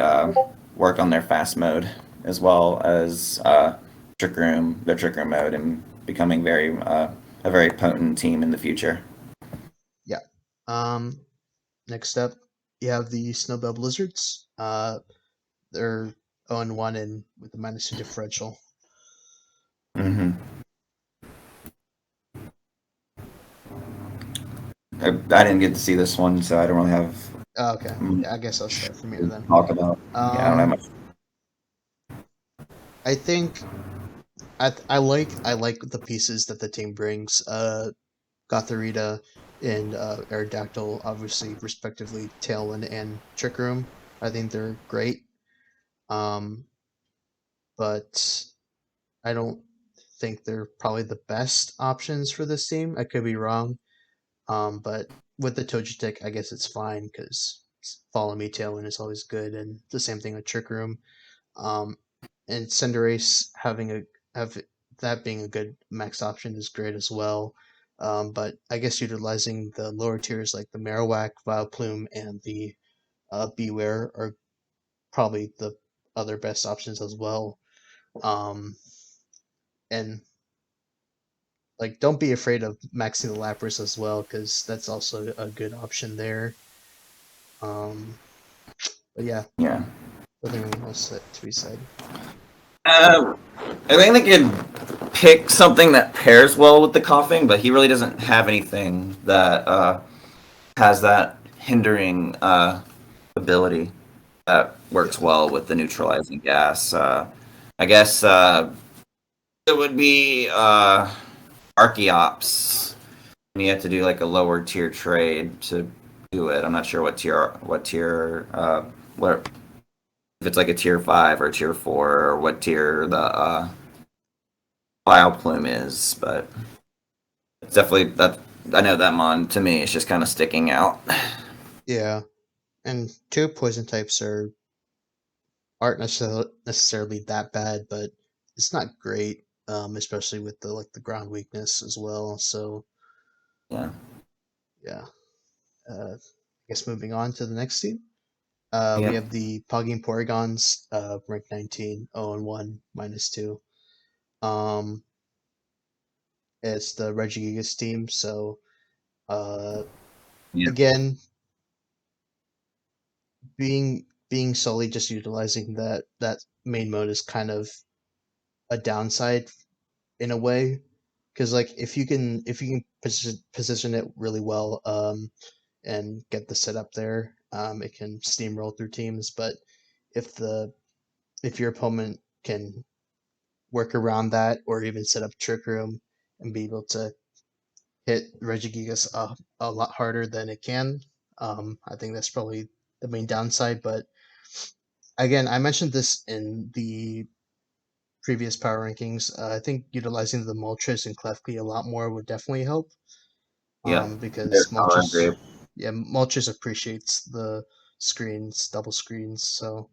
[SPEAKER 2] work on their fast mode as well as their trick room mode, and becoming a very potent team in the future.
[SPEAKER 1] Yeah. Um, Next up, you have the Snowbell Blizzards. They're 0-1 and with a -2 differential.
[SPEAKER 2] Hmm. I didn't get to see this one, so I don't really have
[SPEAKER 1] Oh, okay.
[SPEAKER 2] much
[SPEAKER 1] Yeah, I guess I'll start from here
[SPEAKER 2] to
[SPEAKER 1] then.
[SPEAKER 2] talk about. Yeah, I don't have
[SPEAKER 1] Um,
[SPEAKER 2] much.
[SPEAKER 1] I think I like the pieces that the team brings. Gothorita and Aerodactyl, obviously, respectively, Tailwind and Trick Room. I think they're great. Um, but I don't think they're probably the best options for this team. I could be wrong. But with the Togetic, I guess it's fine because Follow Me Tailwind is always good, and the same thing with Trick Room. Um, and Cinderace have that being a good max option is great as well. But I guess utilizing the lower tiers like the Marowak, Vileplume, and the Beware are probably the other best options as well. Um, and like don't be afraid of maxing the lappers as well, because that's also a good option there. Um, but yeah,
[SPEAKER 2] Yeah.
[SPEAKER 1] nothing else to be said.
[SPEAKER 2] Uh, I think they could pick something that pairs well with the coughing, but he really doesn't have anything that has that hindering ability that works
[SPEAKER 1] Yeah,
[SPEAKER 2] well with the neutralizing gas. I guess it would be Archeops. And you have to do like a lower tier trade to do it. I'm not sure what if it's like a tier 5 or tier 4 or what tier the Plume is, but it's definitely that I know that mon to me it's just kind of sticking out.
[SPEAKER 1] yeah, and two poison types aren't necessarily that bad, but it's not great, especially with the ground weakness as well. So
[SPEAKER 2] Yeah.
[SPEAKER 1] yeah, I guess moving on to the next team. We
[SPEAKER 2] Yep.
[SPEAKER 1] have the Pogging Porygons, rank 19, 0 and 1, -2. Um, it's the Regigigas team, so uh,
[SPEAKER 2] Yeah.
[SPEAKER 1] again, being solely just utilizing that main mode is kind of a downside in a way, because like if you can position it really well, and get the setup there, it can steamroll through teams. But if the if your opponent can work around that or even set up Trick Room and be able to hit Regigigas a lot harder than it can, I think that's probably the main downside. But again, I mentioned this in the previous power rankings. I think utilizing the Moltres and Klefki a lot more would definitely help.
[SPEAKER 2] Yep.
[SPEAKER 1] Because
[SPEAKER 2] I agree.
[SPEAKER 1] Moltres appreciates the screens, double screens, so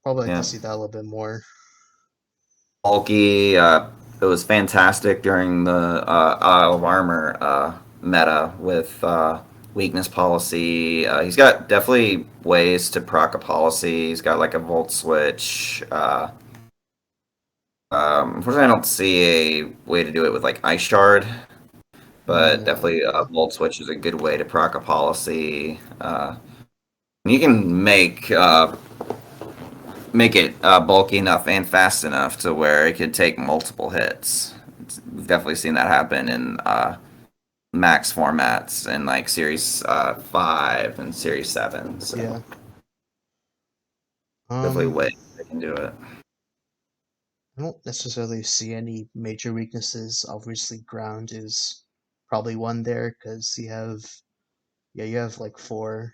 [SPEAKER 1] probably like to
[SPEAKER 2] Yeah.
[SPEAKER 1] see that a little bit more.
[SPEAKER 2] Bulky. It was fantastic during the Isle of Armor meta with weakness policy. He's got definitely ways to proc a policy. He's got like a volt switch. Unfortunately, I don't see a way to do it with like Ice Shard, but
[SPEAKER 1] No,
[SPEAKER 2] definitely a
[SPEAKER 1] yeah,
[SPEAKER 2] volt switch is a good way to proc a policy. You can make it bulky enough and fast enough to where it could take multiple hits. We've definitely seen that happen in max formats in like Series 5 and Series 7. So
[SPEAKER 1] yeah.
[SPEAKER 2] definitely
[SPEAKER 1] Um,
[SPEAKER 2] ways they can do it.
[SPEAKER 1] I don't necessarily see any major weaknesses. Obviously, ground is probably one there because you have like four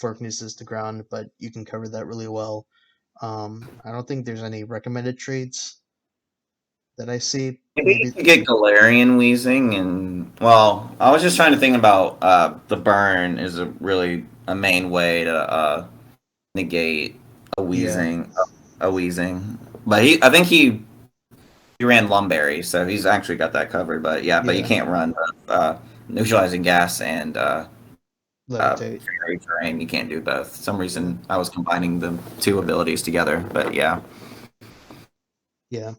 [SPEAKER 1] weaknesses to ground, but you can cover that really well. I don't think there's any recommended trades that I see.
[SPEAKER 2] Maybe you
[SPEAKER 1] Maybe,
[SPEAKER 2] could get Galarian wheezing and well, I was just trying to think about the burn is a main way to negate a
[SPEAKER 1] yeah,
[SPEAKER 2] wheezing. But I think he ran Lumberry, so he's actually got that covered. But yeah, but you
[SPEAKER 1] yeah,
[SPEAKER 2] can't run neutralizing gas and
[SPEAKER 1] levitate.
[SPEAKER 2] fairy terrain. You can't do both. For some
[SPEAKER 1] Yeah,
[SPEAKER 2] reason I was combining the two abilities together. But yeah,
[SPEAKER 1] yeah.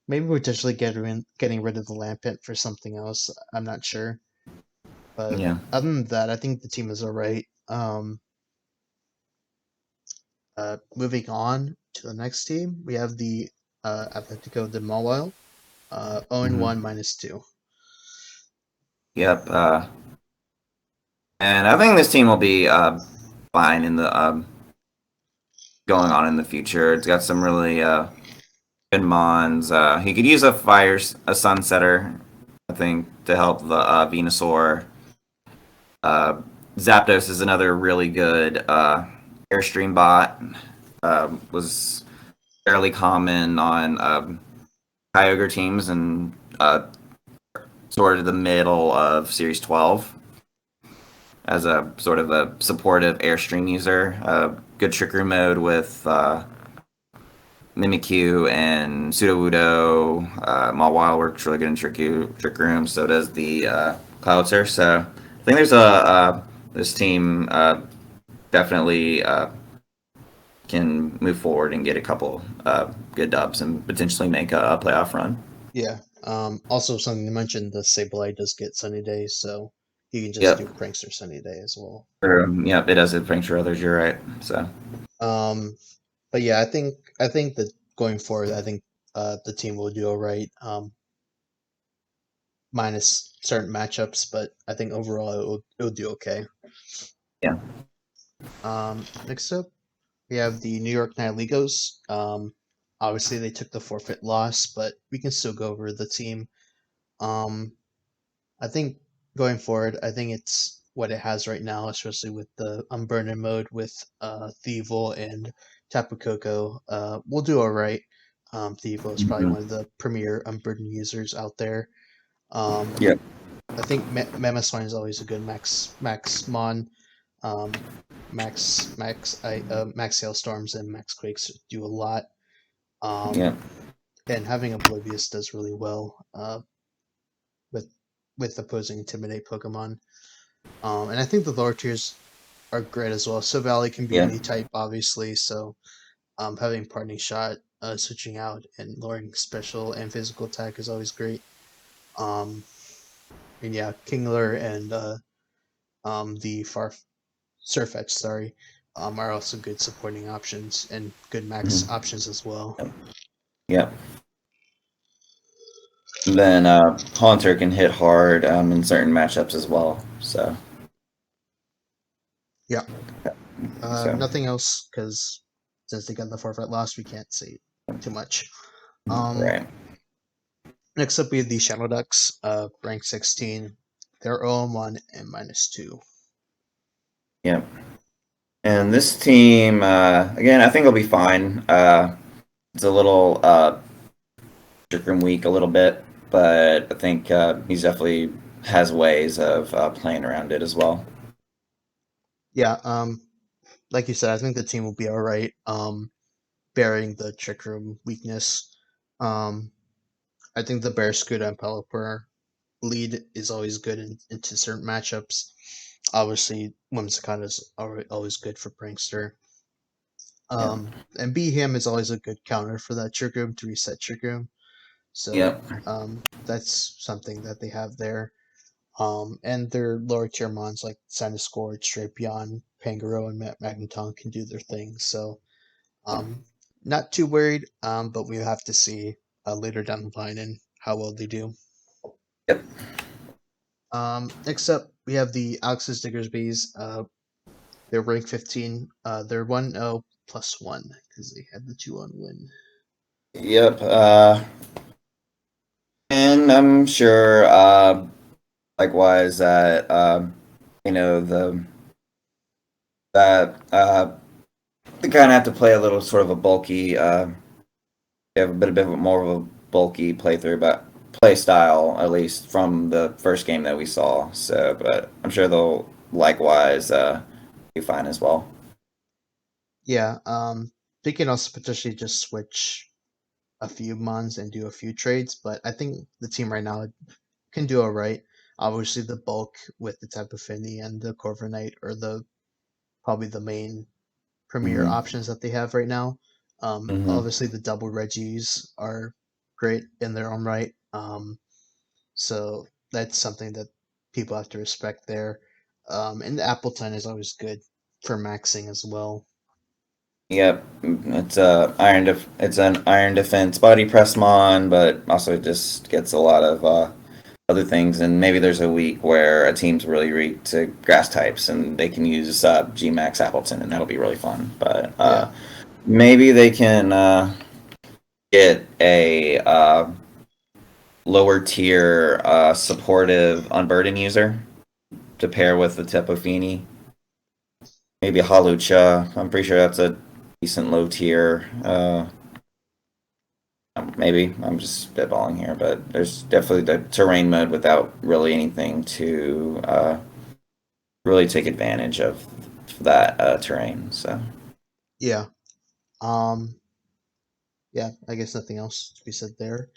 [SPEAKER 1] Maybe potentially getting rid of the Lampent for something else. I'm not sure, but
[SPEAKER 2] yeah.
[SPEAKER 1] other than that, I think the team is alright. Moving on to the next team, we have the Atletico de Mobile, 0 and
[SPEAKER 2] Hmm.
[SPEAKER 1] 1 -2.
[SPEAKER 2] Yep. And I think this team will be fine in the going on in the future. It's got some really good mons. He could use a sunsetter, I think, to help the Venusaur. Uh, Zapdos is another really good Airstream bot. Was fairly common on Kyogre teams and sort of the middle of Series 12 as a sort of a supportive Airstream user. Good Trick Room mode with Mimikyu and Sudowoodo. Mawile works really good in Trick Room. So does the Cloudster. So I think there's this team definitely can move forward and get a couple good dubs and potentially make a playoff run.
[SPEAKER 1] Yeah. Also something to mention, the Sableye does get sunny days, so you can just
[SPEAKER 2] Yep.
[SPEAKER 1] do Prankster sunny day as well.
[SPEAKER 2] Or, yep, it does it for others. You're right. So
[SPEAKER 1] Um, but yeah, I think that going forward, I think the team will do all right. Minus certain matchups, but I think overall it will do okay.
[SPEAKER 2] yeah,
[SPEAKER 1] Next up, we have the New York Night Legos. Obviously they took the forfeit loss, but we can still go over the team. Um, I think going forward, I think it's what it has right now, especially with the unburdened mode with Thievul and Tapu Koko. We'll do all right. Thievul is probably
[SPEAKER 2] hmm
[SPEAKER 1] one of the premier unburdened users out there. Um,
[SPEAKER 2] yep,
[SPEAKER 1] I think Mamoswine is always a good Max Mon. Um, Max Hailstorms and Max Quakes do a lot.
[SPEAKER 2] yep,
[SPEAKER 1] Um, and having Oblivious does really well with opposing Intimidate Pokemon. And I think the lower tiers are great as well. So Valley can be
[SPEAKER 2] yeah,
[SPEAKER 1] any type, obviously. So having Parting Shot, switching out, and lowering special and physical attack is always great. Um, and yeah, Kingler and the Far Surfetch, sorry, are also good supporting options and good max
[SPEAKER 2] mhm,
[SPEAKER 1] options as well.
[SPEAKER 2] yep, yep. Then Haunter can hit hard in certain matchups as well. So
[SPEAKER 1] Yeah.
[SPEAKER 2] so
[SPEAKER 1] Nothing else because since they got the forfeit loss, we can't say too much. Um,
[SPEAKER 2] right,
[SPEAKER 1] Next up, we have the Shadow Ducks, rank 16. They're 0-1 and -2.
[SPEAKER 2] yep. And this team again, I think it'll be fine. It's a little Trickroom weak a little bit, but I think he's definitely has ways of playing around it as well.
[SPEAKER 1] Yeah, like you said, I think the team will be all right, bearing the Trick Room weakness. Um, I think the Barraskewda and Pelipper lead is always good into certain matchups. Obviously, Whimsicott is always good for Prankster.
[SPEAKER 2] Yep.
[SPEAKER 1] And Behem is always a good counter for that Trick Room to reset Trick Room. So
[SPEAKER 2] Yep.
[SPEAKER 1] that's something that they have there. And their lower tier mons like Sinuscord, Strapion, Pangoro, and Magneton can do their thing. So um, not too worried, but we have to see later down the line and how well they do.
[SPEAKER 2] Yep.
[SPEAKER 1] Next up, we have the Alex's Diggersby's. They're rank 15. They're 1-0 plus 1 because they had the 2-1 win.
[SPEAKER 2] Yep. And I'm sure, likewise, that you know that they kind of have to play a little sort of a bulky. They have a bit of more of a bulky playthrough, but play style at least from the first game that we saw. So, but I'm sure they'll likewise be fine as well.
[SPEAKER 1] Yeah, they can also potentially just switch a few mons and do a few trades, but I think the team right now can do all right. Obviously, the bulk with the Tapu Fini and the Corviknight are the probably the main premier
[SPEAKER 2] hmm
[SPEAKER 1] options that they have right now.
[SPEAKER 2] hmm
[SPEAKER 1] Obviously, the double Reggies are great in their own right. So that's something that people have to respect there. And the Appleton is always good for maxing as well.
[SPEAKER 2] Yep, it's an iron defense body press mon, but also just gets a lot of other things. And maybe there's a week where a team's really weak to grass types, and they can use G-Max Appleton, and that'll be really fun. But
[SPEAKER 1] Yeah,
[SPEAKER 2] maybe they can get a lower tier supportive unburden user to pair with the Tepofini. Maybe a Halucha. I'm pretty sure that's a decent low tier. Maybe I'm just spitballing here, but there's definitely the terrain mode without really anything to really take advantage of that terrain. So
[SPEAKER 1] yeah. Um, yeah, I guess nothing else to be said there.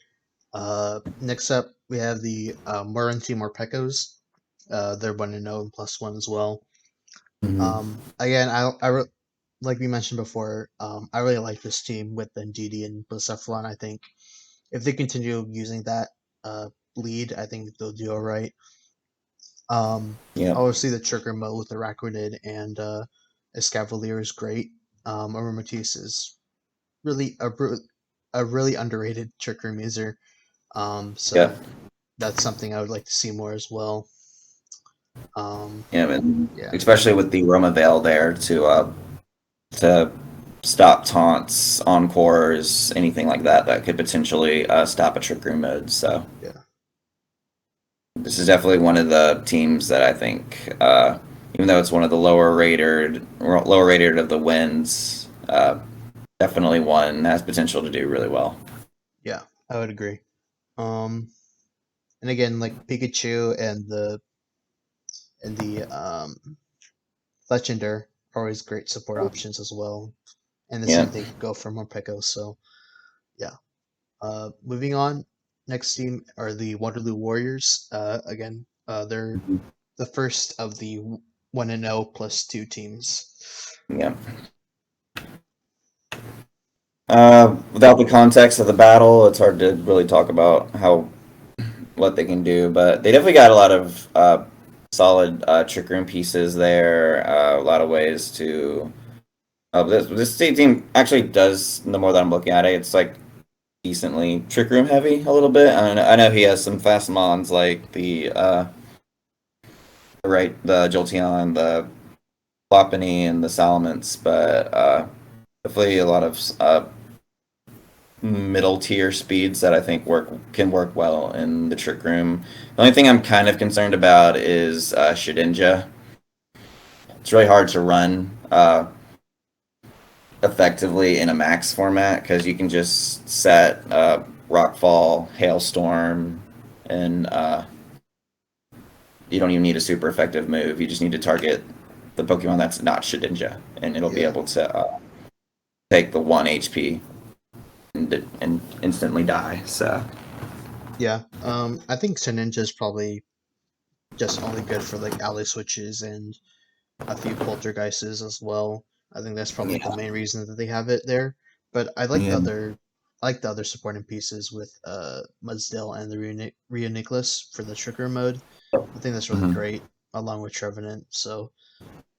[SPEAKER 1] Next up, we have the Murren Timor Pecos. They're 1-0 and plus 1 as well.
[SPEAKER 2] hmm
[SPEAKER 1] Again, like we mentioned before, I really like this team with Ndidi and Blacephalon. I think if they continue using that uh, lead, I think they'll do all right. Um,
[SPEAKER 2] Yeah.
[SPEAKER 1] Obviously, the trigger mode with the Raquidid and Escavalier is great. Aromatisse is really a really underrated trick room user.
[SPEAKER 2] Yeah.
[SPEAKER 1] So that's something I would like to see more as well. Um,
[SPEAKER 2] Yeah. And
[SPEAKER 1] yeah,
[SPEAKER 2] especially with the Roma Veil there to stop taunts, encores, anything like that that could potentially stop a trick room mode. So
[SPEAKER 1] yeah,
[SPEAKER 2] this is definitely one of the teams that I think, even though it's one of the lower rated of the wins, definitely one has potential to do really well.
[SPEAKER 1] yeah. I would agree. And again, like Pikachu and the Legender are always great support options as well. And the
[SPEAKER 2] Yeah.
[SPEAKER 1] same thing could go for Morpeko. So yeah. Moving on, next team are the Waterloo Warriors. Again, they're the first of the 1-0 plus 2 teams.
[SPEAKER 2] Yeah. Without the context of the battle, it's hard to really talk about how what they can do, but they definitely got a lot of solid trick room pieces there. A lot of ways to. This state team actually does. The more that I'm looking at it, it's like decently trick room heavy a little bit. I know he has some fast mons like the Jolteon, the Lopunny, and the Salamence, but definitely a lot of middle tier speeds that I think can work well in the trick room. The only thing I'm kind of concerned about is Shedinja. It's really hard to run effectively in a max format because you can just set Rockfall, Hailstorm, and you don't even need a super effective move. You just need to target the Pokemon that's not Shedinja, and it'll be
[SPEAKER 1] Yeah,
[SPEAKER 2] able to take the 1 HP and instantly die. So,
[SPEAKER 1] yeah. I think Greninja is probably just only good for like ally switches and a few poltergeists as well. I think that's probably the
[SPEAKER 2] yeah.
[SPEAKER 1] main reason that they have it there. But
[SPEAKER 2] Yeah.
[SPEAKER 1] I like the other supporting pieces with Mudsdale and the Rio Nicholas for the trigger mode. I think that's really
[SPEAKER 2] Hmm.
[SPEAKER 1] great, along with Trevenant. So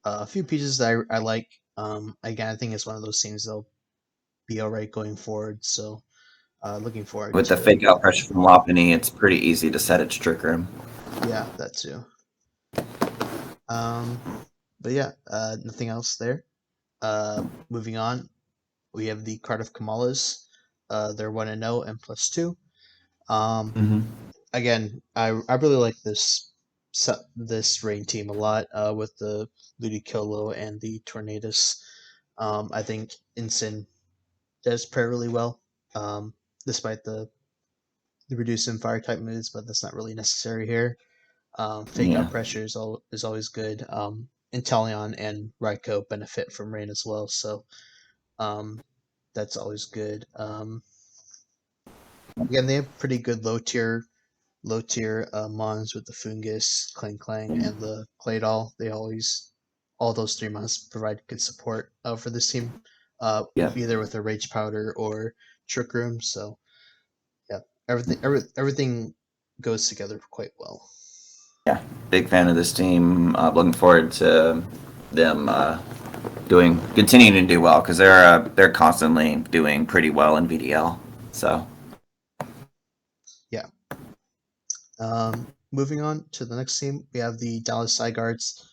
[SPEAKER 1] a few pieces that I like. Again, I think it's one of those things that'll be alright going forward. So looking forward
[SPEAKER 2] With the
[SPEAKER 1] to
[SPEAKER 2] fake out pressure from Lopunny, it's pretty easy to set its trick room.
[SPEAKER 1] yeah that too. Um, but yeah, nothing else there. Moving on, we have the Cardiff Kamalas. They're 1-0 and plus 2. Um,
[SPEAKER 2] Hmm.
[SPEAKER 1] Again, I really like this rain team a lot with the Ludicolo and the Tornadus. I think Ensign does pair really well, despite the reduce in fire type moves, but that's not really necessary here. Fake
[SPEAKER 2] Yeah.
[SPEAKER 1] out pressure is always good. Inteleon and Raikou benefit from rain as well, so um, that's always good. Again, they have pretty good low tier mons with the Fungus, Clang Clang, and the Claydol. All those three mons provide good support for this team,
[SPEAKER 2] Yeah.
[SPEAKER 1] either with a Rage Powder or Trick Room. So yeah, everything goes together quite well.
[SPEAKER 2] Yeah. Big fan of this team. Looking forward to them continuing to do well because they're constantly doing pretty well in VDL. So.
[SPEAKER 1] Yeah. Moving on to the next team, we have the Dallas Guards.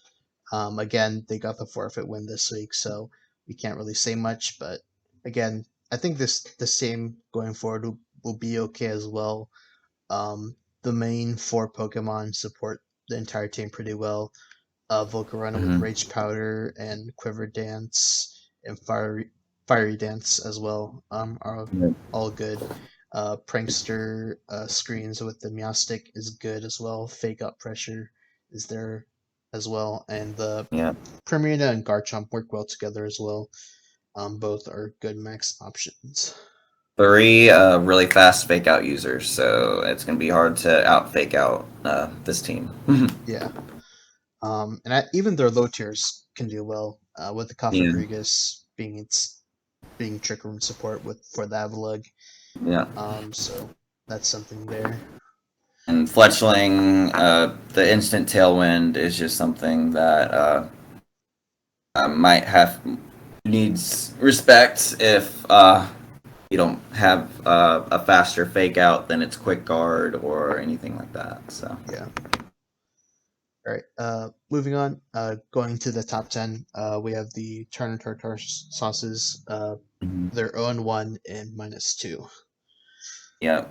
[SPEAKER 1] Again, they got the forfeit win this week, so we can't really say much. But again, I think the same going forward will be okay as well. The main four Pokemon support the entire team pretty well. Volcarona with
[SPEAKER 2] Hmm.
[SPEAKER 1] Rage Powder and Quiver Dance and Fiery Dance as well are
[SPEAKER 2] Yeah.
[SPEAKER 1] all good. Prankster screens with the Meowstic is good as well. Fake Up Pressure is there as well. And the
[SPEAKER 2] Yeah.
[SPEAKER 1] Primarina and Garchomp work well together as well. Both are good max options.
[SPEAKER 2] Three really fast fake out users, so it's gonna be hard to out fake out this team.
[SPEAKER 1] Yeah. Even their low tiers can do well with the
[SPEAKER 2] Yeah.
[SPEAKER 1] Cofagrigus being trick room support with for the Avalugg.
[SPEAKER 2] Yeah.
[SPEAKER 1] So that's something there.
[SPEAKER 2] And Fletchling, the instant tailwind is just something that might have needs respect if you don't have a faster fake out than its quick guard or anything like that. So
[SPEAKER 1] Yeah. All right. Moving on. Going to the top 10. We have the Turner tartar sauces.
[SPEAKER 2] mhm.
[SPEAKER 1] They're 0-1 and -2.
[SPEAKER 2] Yeah,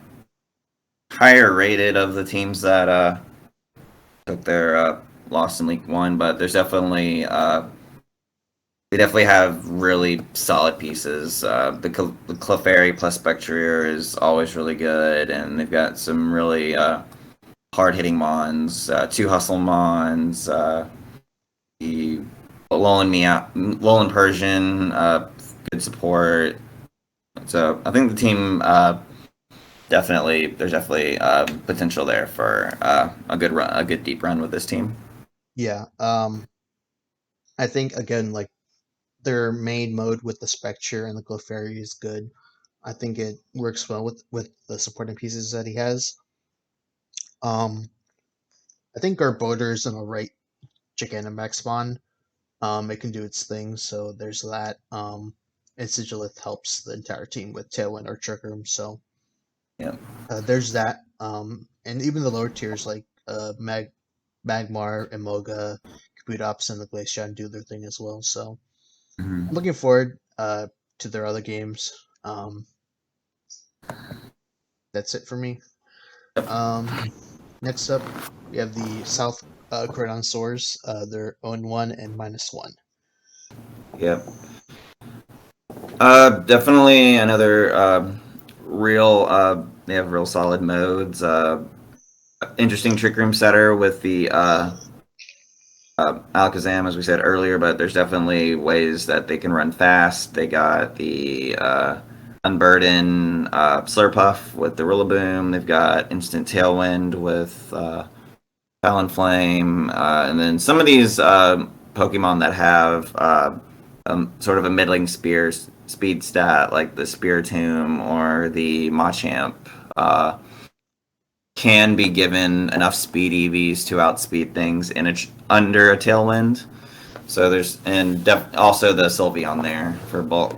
[SPEAKER 2] higher rated of the teams that took their loss in League One, but there's definitely they definitely have really solid pieces. The Clefairy plus Spectrier is always really good, and they've got some really hard hitting Mons, two hustle Mons, the Alolan Persian, good support. So I think the team definitely there's definitely potential there for a good run, a good deep run with this team.
[SPEAKER 1] Yeah. I think again, like their main mode with the Spectre and the Clefairy is good. I think it works well with the supporting pieces that he has. Um, I think Garbodor's an alright Gigantamax spawn. It can do its thing, so there's that. And Sigilith helps the entire team with Tailwind or Trick Room, so
[SPEAKER 2] Yeah.
[SPEAKER 1] there's that. And even the lower tiers like Magmar, Emoga, Kabutops, and the Glaceon do their thing as well. So I'm
[SPEAKER 2] Mm-hmm.
[SPEAKER 1] looking forward to their other games. That's it for me. Um, Next up, we have the South Korean Soars. They're 0-1 and -1.
[SPEAKER 2] Yep. Definitely another real. They have real solid modes. Interesting trick room setter with the Alakazam, as we said earlier, but there's definitely ways that they can run fast. They got the Unburden Slurpuff with the Rillaboom. They've got Instant Tailwind with Talonflame, and then some of these Pokemon that have sort of a middling speed stat, like the Spiritomb or the Machamp, can be given enough speed EVs to outspeed things in under a Tailwind. So there's also the Sylveon there for bulk,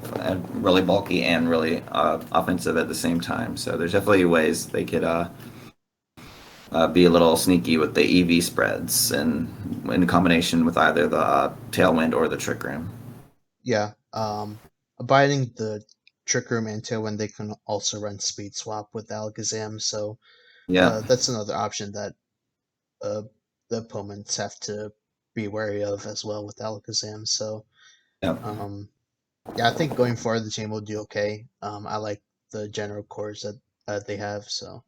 [SPEAKER 2] really bulky and really offensive at the same time. So there's definitely ways they could be a little sneaky with the EV spreads and in combination with either the Tailwind or the Trick Room.
[SPEAKER 1] Yeah. Abiding the Trick Room and Tailwind, they can also run Speed Swap with Alakazam, so
[SPEAKER 2] Yeah,
[SPEAKER 1] that's another option that uh, the opponents have to be wary of as well with Alakazam. So,
[SPEAKER 2] yeah.
[SPEAKER 1] um, yeah, I think going forward the team will do okay. I like the general cores that they have. So,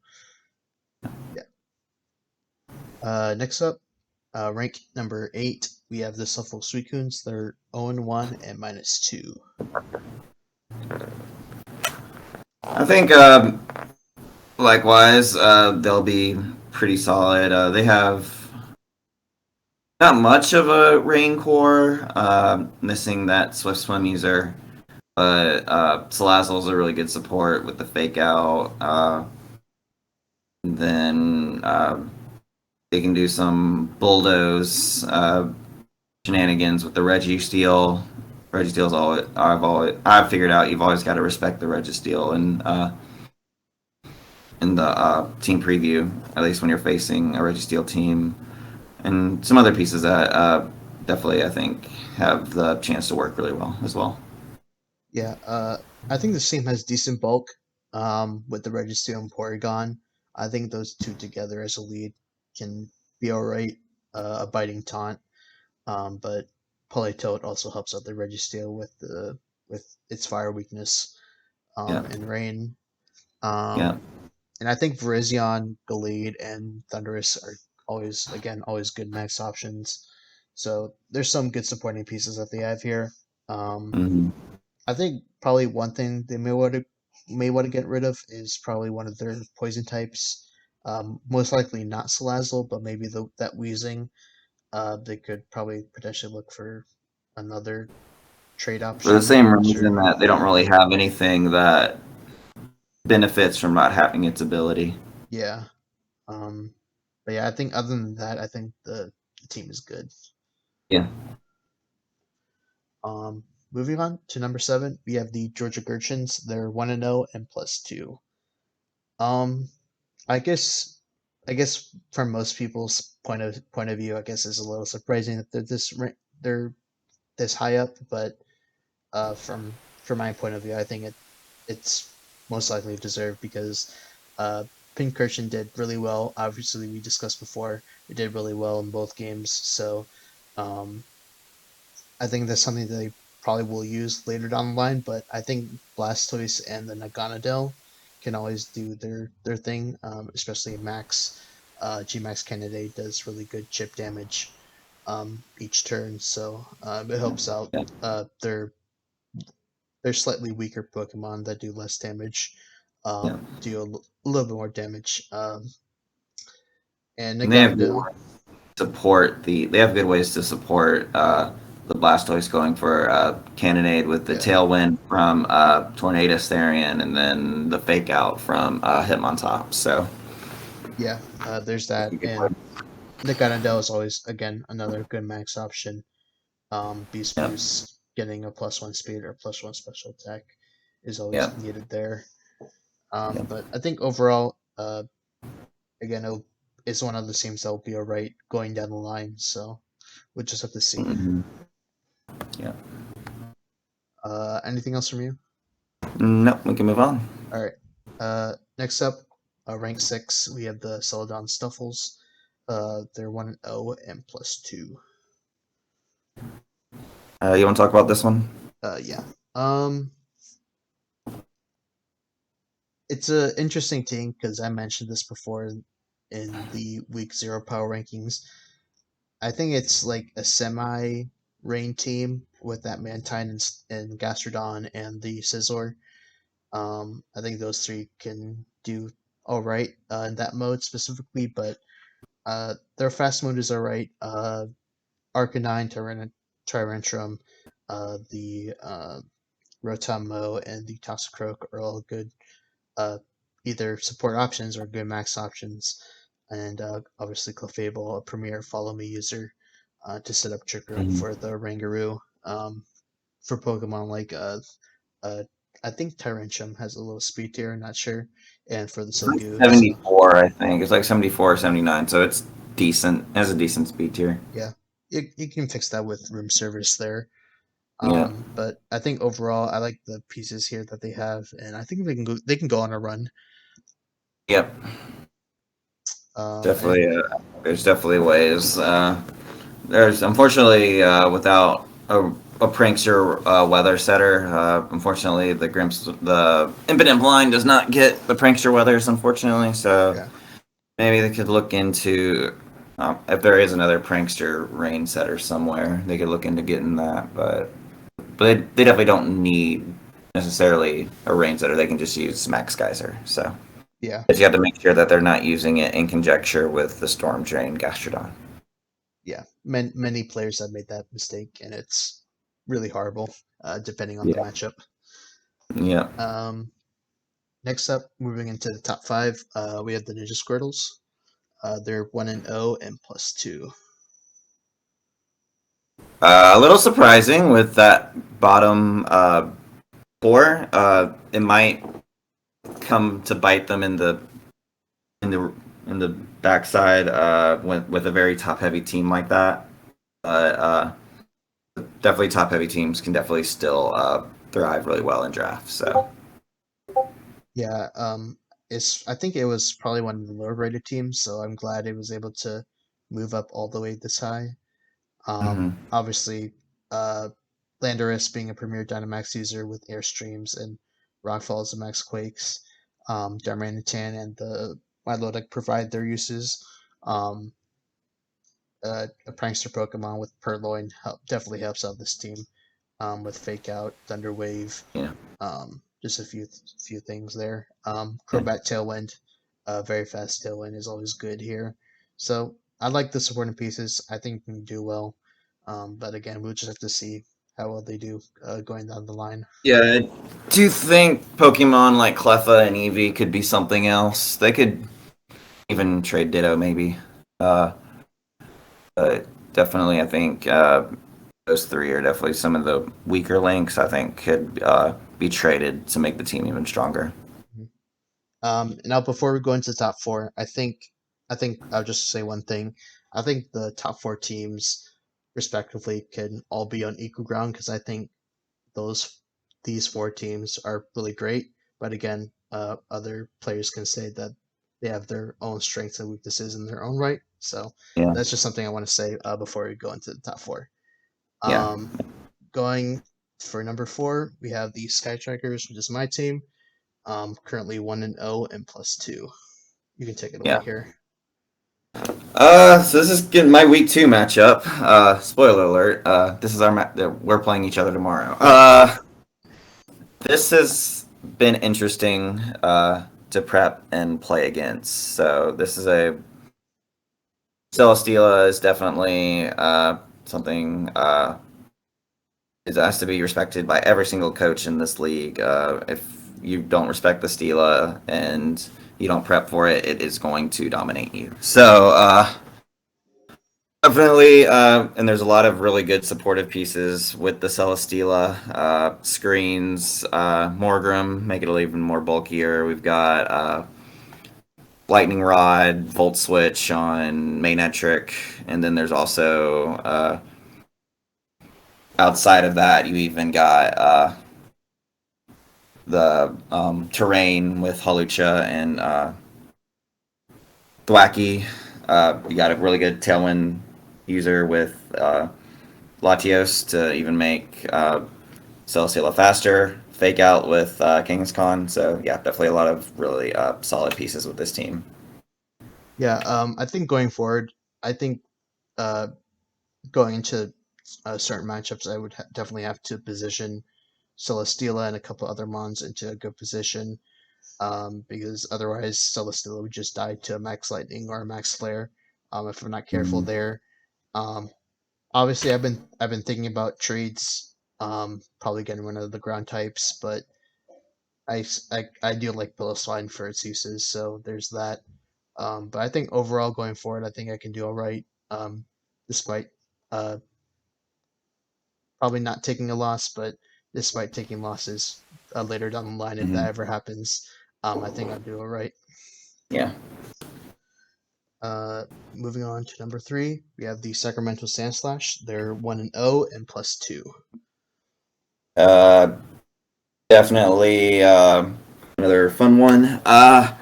[SPEAKER 1] yeah. Next up, rank number 8, we have the Shuffle Suicunes. They're 0-1 and -2.
[SPEAKER 2] I think likewise they'll be pretty solid. They have not much of a rain core, missing that Swift Swim user. But Salazzle's a really good support with the fake out. Then they can do some bulldoze shenanigans with the Registeel. Registeel's I've figured out you've always got to respect the Registeel in the team preview, at least when you're facing a Registeel team, and some other pieces that definitely I think have the chance to work really well as well.
[SPEAKER 1] Yeah, I think this team has decent bulk with the Registeel and Porygon. I think those two together as a lead can be alright. A biting taunt, but Politoed also helps out the Registeel with its fire weakness
[SPEAKER 2] Yeah,
[SPEAKER 1] and rain.
[SPEAKER 2] yeah.
[SPEAKER 1] And I think Virizion, Gallade, and Thundurus are always good max options. So there's some good supporting pieces that they have here. Um,
[SPEAKER 2] Mm-hmm.
[SPEAKER 1] I think probably one thing they may want to get rid of is probably one of their poison types. Most likely not Salazzle, but maybe that Wheezing. They could probably potentially look for another trade
[SPEAKER 2] For the
[SPEAKER 1] option.
[SPEAKER 2] same
[SPEAKER 1] I'm not
[SPEAKER 2] reason
[SPEAKER 1] sure.
[SPEAKER 2] that they don't really have anything that benefits from not having its ability.
[SPEAKER 1] Yeah. Um, but yeah, I think other than that, I think the team is good.
[SPEAKER 2] Yeah.
[SPEAKER 1] Moving on to number seven, we have the Georgia Gherkins. They're 1-0 and +2. Um, I guess I guess from most people's point of view, I guess it's a little surprising that they're this high up, but from my point of view, I think it's most likely deserved because uh, Pincursion did really well. Obviously, we discussed before they did really well in both games, so um, I think that's something that they probably will use later down the line. But I think Blastoise and the Naganadel can always do their thing, especially Max. G Max candidate does really good chip damage each turn, so it helps out
[SPEAKER 2] Yeah.
[SPEAKER 1] their slightly weaker Pokemon that do less damage,
[SPEAKER 2] Yeah.
[SPEAKER 1] do a little bit more damage. And
[SPEAKER 2] And they have
[SPEAKER 1] Naganadel,
[SPEAKER 2] they have good ways to support the Blastoise going for Cannonade with the
[SPEAKER 1] yeah,
[SPEAKER 2] Tailwind from Tornado Therian and then the Fake Out from Hitmontop. So
[SPEAKER 1] yeah, there's that, and Naganadel is always again another good max option. Beast
[SPEAKER 2] yeah,
[SPEAKER 1] Boost, getting a +1 speed or +1 special attack is
[SPEAKER 2] yeah,
[SPEAKER 1] always needed there.
[SPEAKER 2] yeah.
[SPEAKER 1] But I think overall, again, it's one of the teams that will be alright going down the line. So we'll just have to see.
[SPEAKER 2] Hmm. Yeah.
[SPEAKER 1] Anything else from you?
[SPEAKER 2] No, we can move on.
[SPEAKER 1] All right. Next up, rank six, we have the Celadon Stuffles. They're 1-0 and +2.
[SPEAKER 2] You want to talk about this one?
[SPEAKER 1] Yeah. Um, it's a interesting thing because I mentioned this before in the week zero power rankings. I think it's like a semi rain team with that Mantine and Gastrodon and the Scizor. I think those three can do all right in that mode specifically, but their fast mode is all right. Arcanine, Tyrantrum, the Rotom-Mow, and the Toxicroak are all good uh, either support options or good max options. And obviously Clefable, a premier follow me user, to set up Trick Room
[SPEAKER 2] Mhm.
[SPEAKER 1] for the Rangaroo. For Pokemon like uh, I think Tyrantrum has a little speed tier, not sure, and for the
[SPEAKER 2] It's like
[SPEAKER 1] Silgu. So
[SPEAKER 2] 74, I think. It's like 74 or 79, so it's decent. It has a decent speed tier.
[SPEAKER 1] yeah, you can fix that with room service there.
[SPEAKER 2] Yeah.
[SPEAKER 1] But I think overall, I like the pieces here that they have, and I think they can go on a run.
[SPEAKER 2] Yep.
[SPEAKER 1] And
[SPEAKER 2] Definitely. There's definitely ways. There's unfortunately without a prankster weather setter. Unfortunately, the Infinite Blind does not get the prankster weathers. Unfortunately, so
[SPEAKER 1] yeah,
[SPEAKER 2] maybe they could look into if there is another prankster rain setter somewhere. They could look into getting that, but they definitely don't need necessarily a rain setter. They can just use Max Geyser. So,
[SPEAKER 1] yeah,
[SPEAKER 2] but you have to make sure that they're not using it in conjecture with the Storm Drain Gastrodon.
[SPEAKER 1] yeah. Many players have made that mistake, and it's really horrible, depending on the
[SPEAKER 2] Yeah.
[SPEAKER 1] matchup.
[SPEAKER 2] Yeah.
[SPEAKER 1] Um, Next up, moving into the top five, we have the Ninja Squirtles. They're 1-0 and +2.
[SPEAKER 2] A little surprising with that bottom four. It might come to bite them in the in the backside with a very top heavy team like that. But definitely top heavy teams can definitely still thrive really well in drafts. So
[SPEAKER 1] Yeah, I think it was probably one of the lower rated teams, so I'm glad it was able to move up all the way this high.
[SPEAKER 2] mhm.
[SPEAKER 1] Obviously, uh, Landorus being a premier Dynamax user with Airstreams and Rockfall as a Max Quakes, Darmanitan and the Milotic provide their uses. Um, a prankster Pokemon with Purloin definitely helps out this team with Fake Out, Thunder Wave,
[SPEAKER 2] Yeah,
[SPEAKER 1] just a few things there.
[SPEAKER 2] yeah,
[SPEAKER 1] Crobat Tailwind, very fast Tailwind is always good here. So I like the supporting pieces. I think we can do well. But again, we'll just have to see. how well they do going down the line.
[SPEAKER 2] Yeah, I do think Pokemon like Cleffa and Eevee could be something else. They could even trade Ditto, maybe. Uh, but definitely, I think those three are definitely some of the weaker links. I think could be traded to make the team even stronger.
[SPEAKER 1] Mhm. Now, before we go into the top four, I think I'll just say one thing. I think the top four teams, respectively, can all be on equal ground because I think those these four teams are really great. But again, other players can say that they have their own strengths and weaknesses in their own right. So
[SPEAKER 2] Yeah,
[SPEAKER 1] that's just something I want to say before we go into the top four.
[SPEAKER 2] yeah,
[SPEAKER 1] Um, Going for number four, we have the Sky Strikers, which is my team. Currently 1-0 and +2. You can take it away
[SPEAKER 2] yeah.
[SPEAKER 1] here.
[SPEAKER 2] So this is getting my week two matchup. Spoiler alert. This is our we're playing each other tomorrow. This has been interesting to prep and play against. So this is a Celesteela is definitely something it has to be respected by every single coach in this league. If you don't respect the Stela and you don't prep for it, it is going to dominate you. So definitely, and there's a lot of really good supportive pieces with the Celesteela screens. Morgrim, make it even more bulkier. We've got Lightning Rod, Volt Switch on Manetric, and then there's also outside of that, you even got the terrain with Halucha and Thwacky. You got a really good Tailwind user with Latios to even make Celesteela faster. Fake out with Kangaskhan. So yeah, definitely a lot of really solid pieces with this team.
[SPEAKER 1] Yeah, I think going forward, I think uh, going into certain matchups, I would definitely have to position Celesteela and a couple other mons into a good position, because otherwise Celesteela would just die to a Max Lightning or a Max Flare if we're not careful
[SPEAKER 2] Mm-hmm.
[SPEAKER 1] there. Um, Obviously, I've been thinking about trades, probably getting one of the ground types, but I do like Pillow for its uses, so there's that. But I think overall going forward, I think I can do all right, despite uh, probably not taking a loss, but despite taking losses later down the line, if
[SPEAKER 2] Mm-hmm.
[SPEAKER 1] that ever happens, I think I'll do all right.
[SPEAKER 2] Yeah.
[SPEAKER 1] Uh, Moving on to number three, we have the Sacramento Sandslash. They're 1-0 and +2.
[SPEAKER 2] Uh, Definitely another fun one. I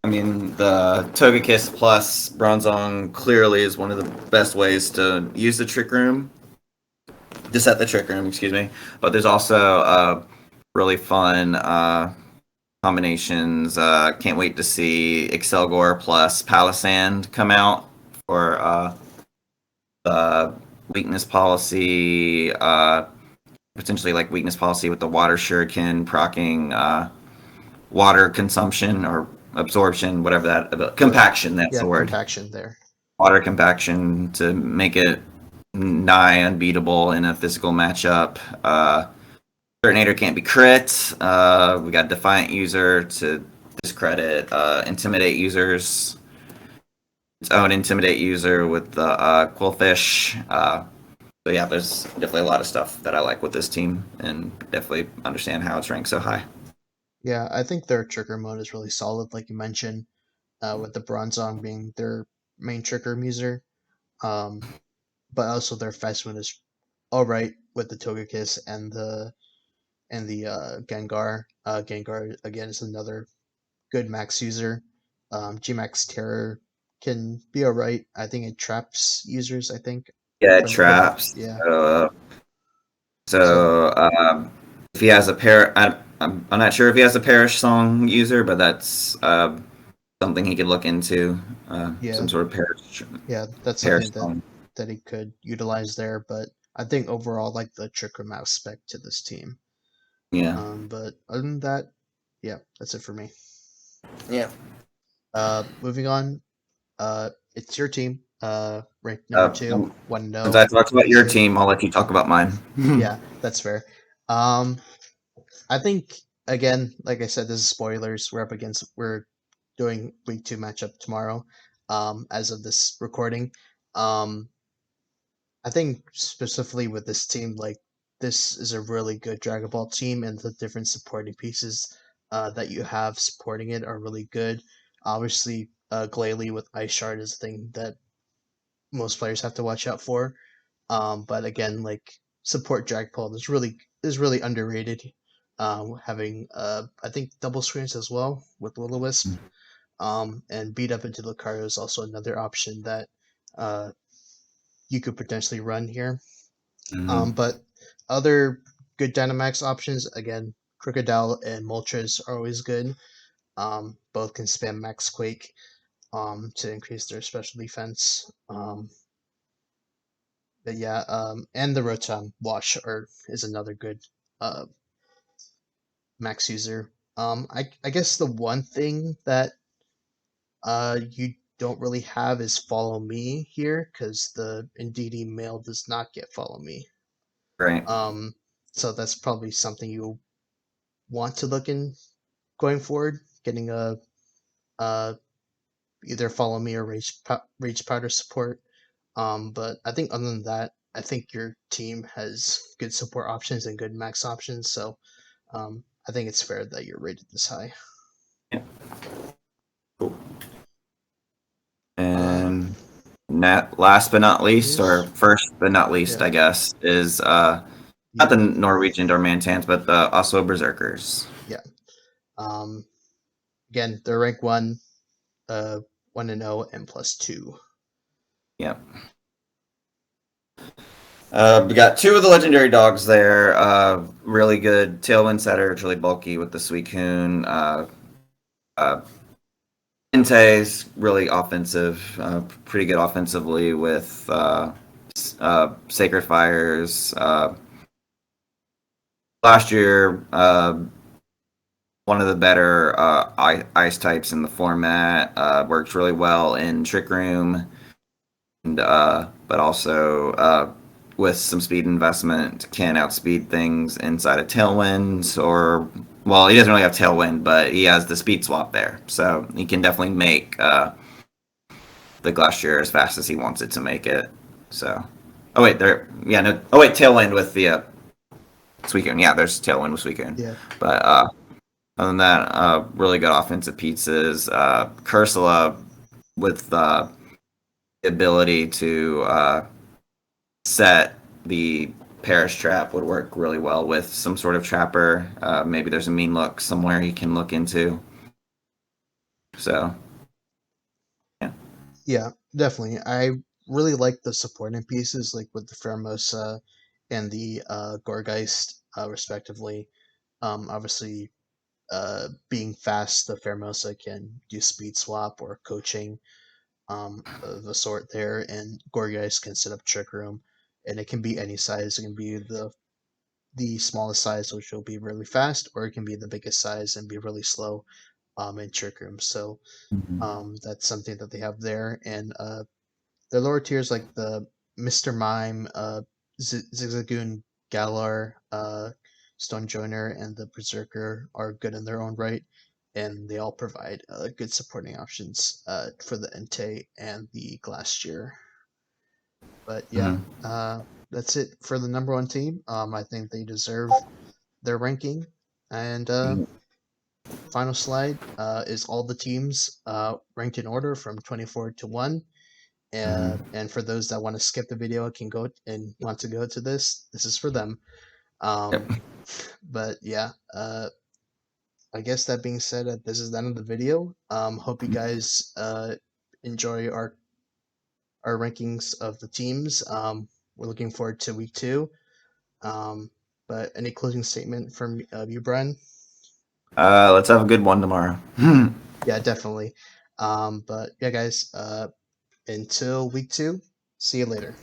[SPEAKER 2] mean, the Togekiss plus Bronzong clearly is one of the best ways to use the Trick Room, to set the Trick Room, excuse me. But there's also really fun combinations. Can't wait to see Excelgor plus Palisand come out for the weakness policy, potentially like weakness policy with the Water Shuriken procking water consumption or absorption, whatever that
[SPEAKER 1] Uh,
[SPEAKER 2] compaction. That's
[SPEAKER 1] yeah,
[SPEAKER 2] the word.
[SPEAKER 1] compaction there.
[SPEAKER 2] Water compaction to make it nigh unbeatable in a physical matchup. Turtonator can't be crit. We got Defiant user to discredit Intimidate users. Its own Intimidate user with the Quillfish. So yeah, there's definitely a lot of stuff that I like with this team, and definitely understand how it's ranked so high.
[SPEAKER 1] Yeah, I think their trigger mode is really solid, like you mentioned, with the Bronzong being their main trigger user. Um, but also their fast one is all right with the Togekiss and the Gengar. Gengar again is another good max user. Gmax Terror can be all right. I think it traps users. I think
[SPEAKER 2] Yeah, it
[SPEAKER 1] from
[SPEAKER 2] traps.
[SPEAKER 1] yeah.
[SPEAKER 2] Uh,
[SPEAKER 1] So
[SPEAKER 2] so if he has a pair, I'm not sure if he has a Parish Song user, but that's something he could look into.
[SPEAKER 1] yeah,
[SPEAKER 2] Some sort of
[SPEAKER 1] yeah, that's
[SPEAKER 2] Parish
[SPEAKER 1] something that
[SPEAKER 2] Song.
[SPEAKER 1] that he could utilize there. But I think overall, I like the Trick Room aspect to this team.
[SPEAKER 2] Yeah.
[SPEAKER 1] But other than that, yeah, that's it for me.
[SPEAKER 2] Yeah.
[SPEAKER 1] Moving on, it's your team. ranked number
[SPEAKER 2] Uh,
[SPEAKER 1] two, 1-0
[SPEAKER 2] since I talked about your
[SPEAKER 1] previously.
[SPEAKER 2] team, I'll let you talk about mine.
[SPEAKER 1] Yeah, that's fair. Um, I think again, like I said, this is spoilers. We're doing week two matchup tomorrow. As of this recording, um, I think specifically with this team, like this is a really good Dragon Ball team, and the different supporting pieces that you have supporting it are really good. Obviously, Glalie with Ice Shard is a thing that most players have to watch out for. But again, like support Dragapult is really underrated. Having I think double screens as well with Will Wisp. And beat up into Lucario is also another option that uh, you could potentially run here.
[SPEAKER 2] Mhm.
[SPEAKER 1] But other good Dynamax options, again, Crocodile and Moltres are always good. Both can spam Max Quake to increase their special defense. But yeah, and the Rotom Wash is another good uh, max user. I guess the one thing that you don't really have is Follow Me here because the Indeedee mail does not get Follow Me.
[SPEAKER 2] Great.
[SPEAKER 1] Um, so that's probably something you want to look in going forward, getting a uh, either Follow Me or Rage Powder support. But I think other than that, I think your team has good support options and good max options. So I think it's fair that you're rated this high.
[SPEAKER 2] Yeah. Cool.
[SPEAKER 1] Uh,
[SPEAKER 2] And last but not least, or
[SPEAKER 1] is
[SPEAKER 2] first but not least,
[SPEAKER 1] yeah,
[SPEAKER 2] I guess, is not the
[SPEAKER 1] the
[SPEAKER 2] Norwegian Dormantans, but the Oslo Berserkers.
[SPEAKER 1] yeah. Um, Again, they're rank one, 1-0 and +2.
[SPEAKER 2] Yep. We got two of the legendary dogs there. Really good tailwind setter. It's really bulky with the Suicune. Uh, Entei's really offensive. Pretty good offensively with Sacred Fires. Last year, one of the better ice types in the format. Works really well in Trick Room, and but also with some speed investment can outspeed things inside of Tailwind. Or well, he doesn't really have Tailwind, but he has the speed swap there, so he can definitely make the Glacier as fast as he wants it to make it. So, oh wait, there, yeah, no, oh wait, Tailwind with the Suicune. Yeah, there's Tailwind with Suicune,
[SPEAKER 1] Yeah,
[SPEAKER 2] but other than that, really good offensive pizzas. Cursula with the ability to set the Parish Trap would work really well with some sort of trapper. Maybe there's a mean look somewhere he can look into. So, yeah.
[SPEAKER 1] yeah, definitely. I really like the supporting pieces, like with the Pheromosa and the Gorgeist, respectively. Obviously, being fast, the Pheromosa can do speed swap or coaching of a sort there, and Gorgeist can set up Trick Room, and it can be any size. It can be the smallest size, which will be really fast, or it can be the biggest size and be really slow in Trick Room. So
[SPEAKER 2] Mhm.
[SPEAKER 1] that's something that they have there, and their lower tiers like the Mr. Mime, Zigzagoon, Galar, Stone Joiner, and the Berserker are good in their own right, and they all provide good supporting options for the Entei and the Glacier. But yeah,
[SPEAKER 2] Mhm.
[SPEAKER 1] that's it for the number one team. I think they deserve their ranking. And final slide is all the teams ranked in order from 24 to 1.
[SPEAKER 2] Mhm.
[SPEAKER 1] And for those that want to skip the video can go and want to go to this is for them.
[SPEAKER 2] Yep.
[SPEAKER 1] Um, but yeah, I guess that being said, this is the end of the video. Hope you guys enjoy our rankings of the teams. We're looking forward to week two. Um, but any closing statement from you, Brian?
[SPEAKER 2] Let's have a good one tomorrow.
[SPEAKER 1] Yeah, definitely. But yeah, guys, until week two, see you later.